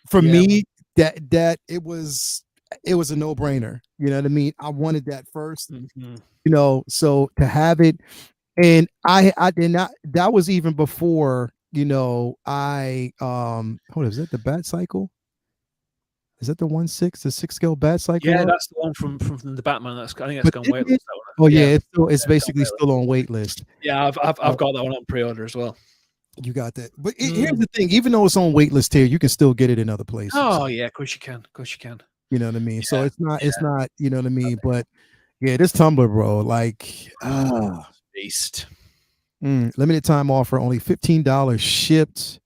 for me that it was a no brainer. You know what I mean? I wanted that first. You know, so to have it. And I did not. That was even before, you know. Hold on, is that the Bat Cycle? Is that the 1/6, the 6-scale Bat Cycle? Yeah, that's the one from the Batman. I think that's gone waitlist. Oh yeah, it's basically still on waitlist. Yeah, I've got that one on pre-order as well. You got that, but here's the thing: even though it's on waitlist here, you can still get it in other places. Oh yeah, of course you can. You know what I mean? Yeah, so it's not. You know what I mean? But yeah, this Tumbler, bro, like beast. Limited time offer, only $15 shipped.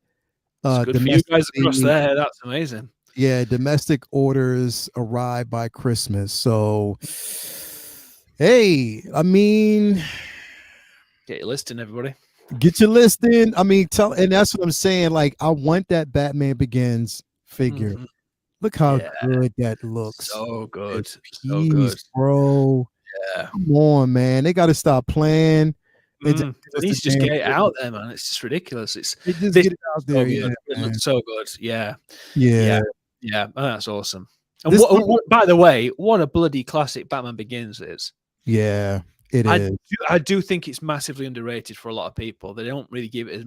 Good for you guys across there. That's amazing. Yeah, domestic orders arrive by Christmas. So, hey, I mean, get your listing, everybody. Get your listing. I mean, and that's what I'm saying. Like, I want that Batman Begins figure. Look how good that looks. So good. So good, bro. Yeah. Come on, man. They got to stop playing. They need to just get it out there, man. It's just ridiculous. They just get it out there. It looks so good. Yeah. Oh, that's awesome. And by the way, what a bloody classic Batman Begins is. Yeah, it is. I do think it's massively underrated for a lot of people. They don't really give it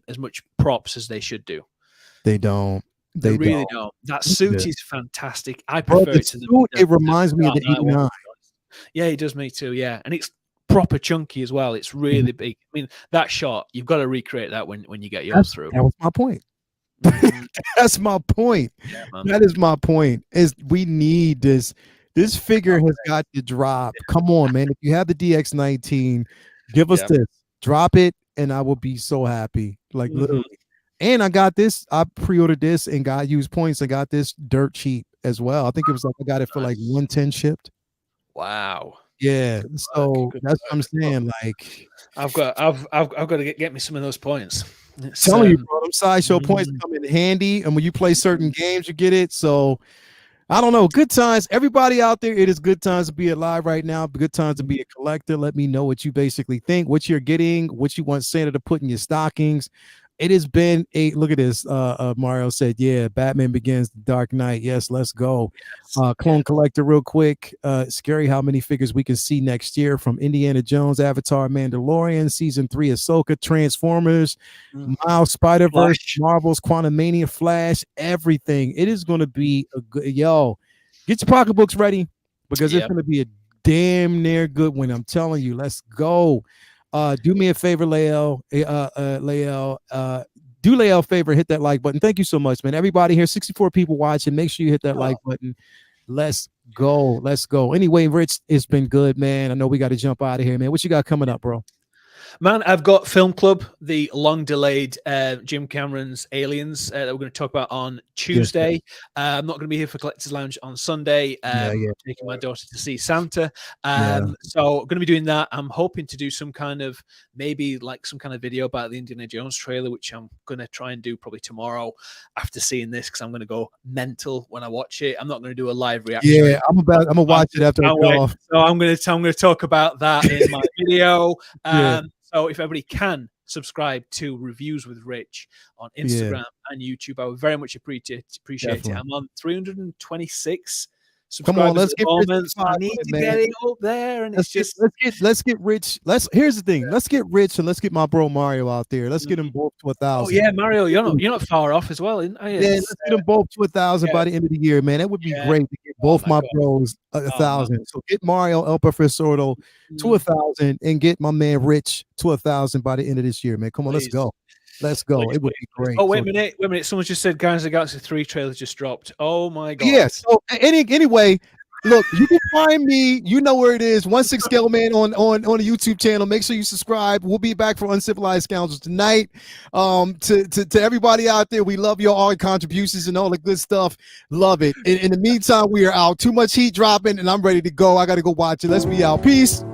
as much props as they should do. They don't. They really don't. That suit is fantastic. I prefer it to the suit. It reminds me of the 89. Yeah, it does me too. Yeah, and it's proper chunky as well. It's really big. I mean, that shot, you've got to recreate that when you get yours through. That was my point. That's my point. Yeah, that is my point. Is we need this figure has got to drop. Come on, man. If you have the DX19, give us this. Drop it, and I will be so happy. Like literally. And I got this. I pre-ordered this and got used points. I got this dirt cheap as well. I think it was like I got it for like 110 shipped. Wow. Yeah. So that's what I'm saying. Like I've got to get me some of those points. It's, Telling you, bro, them sideshow points mm, come in handy, and when you play certain games, you get it. So I don't know. Good times. Everybody out there, it is good times to be alive right now. Good times to be a collector. Let me know what you basically think, what you're getting, what you want Santa to put in your stockings. It has been a look at this. Mario said, yeah, Batman Begins, The Dark Knight. Yes, let's go. Clone Collector, real quick. Scary how many figures we can see next year from Indiana Jones, Avatar, Mandalorian, Season 3, Ahsoka, Transformers, Miles, Spider-Verse, Marvel's Quantumania, Flash, everything. It is going to be a good, get your pocketbooks ready because it's going to be a damn near good one. I'm telling you, let's go. Do me a favor, Lael. Do Lael a favor, hit that like button. Thank you so much, man. Everybody here, 64 people watching. Make sure you hit that like button. Let's go. Let's go. Anyway, Rich, it's been good, man. I know we got to jump out of here, man. What you got coming up, bro? Man, I've got Film Club, the long-delayed Jim Cameron's Aliens that we're going to talk about on Tuesday. Yes, I'm not going to be here for Collectors Lounge on Sunday. I'm taking my daughter to see Santa. So I'm going to be doing that. I'm hoping to do some kind of, maybe like some kind of video about the Indiana Jones trailer, which I'm going to try and do probably tomorrow after seeing this, because I'm going to go mental when I watch it. I'm not going to do a live reaction. Yeah, I'm going to watch it after I go off. So I'm going to talk about that in my video. So if everybody can subscribe to Reviews with Rich on Instagram and YouTube, I would very much appreciate it. I'm on 326 subscribers. Come on, let's get Rich. I need to get it up there, and let's get Rich. Here's the thing. Let's get Rich and let's get my bro Mario out there. Let's get them both to 1,000. Oh yeah, Mario, you're not far off as well, aren't you? Yeah, let's get them both to 1,000 by the end of the year, man. That would be great to get both my bros 1,000. So get Mario El Profesoro to 1,000 and get my man Rich to 1,000 by the end of this year, man. Come on, let's go. Let's go. It would be great. Oh, wait a minute. Someone just said Guardians of the Galaxy 3 trailer just dropped. Oh my god. Yeah. So anyway, look, you can find me. You know where it is. 16 Scale Man on the YouTube channel. Make sure you subscribe. We'll be back for Uncivilized Scoundrels tonight. To everybody out there, we love your all contributions and all the good stuff. Love it. In the meantime, we are out. Too much heat dropping, and I'm ready to go. I got to go watch it. Let's be out. Peace.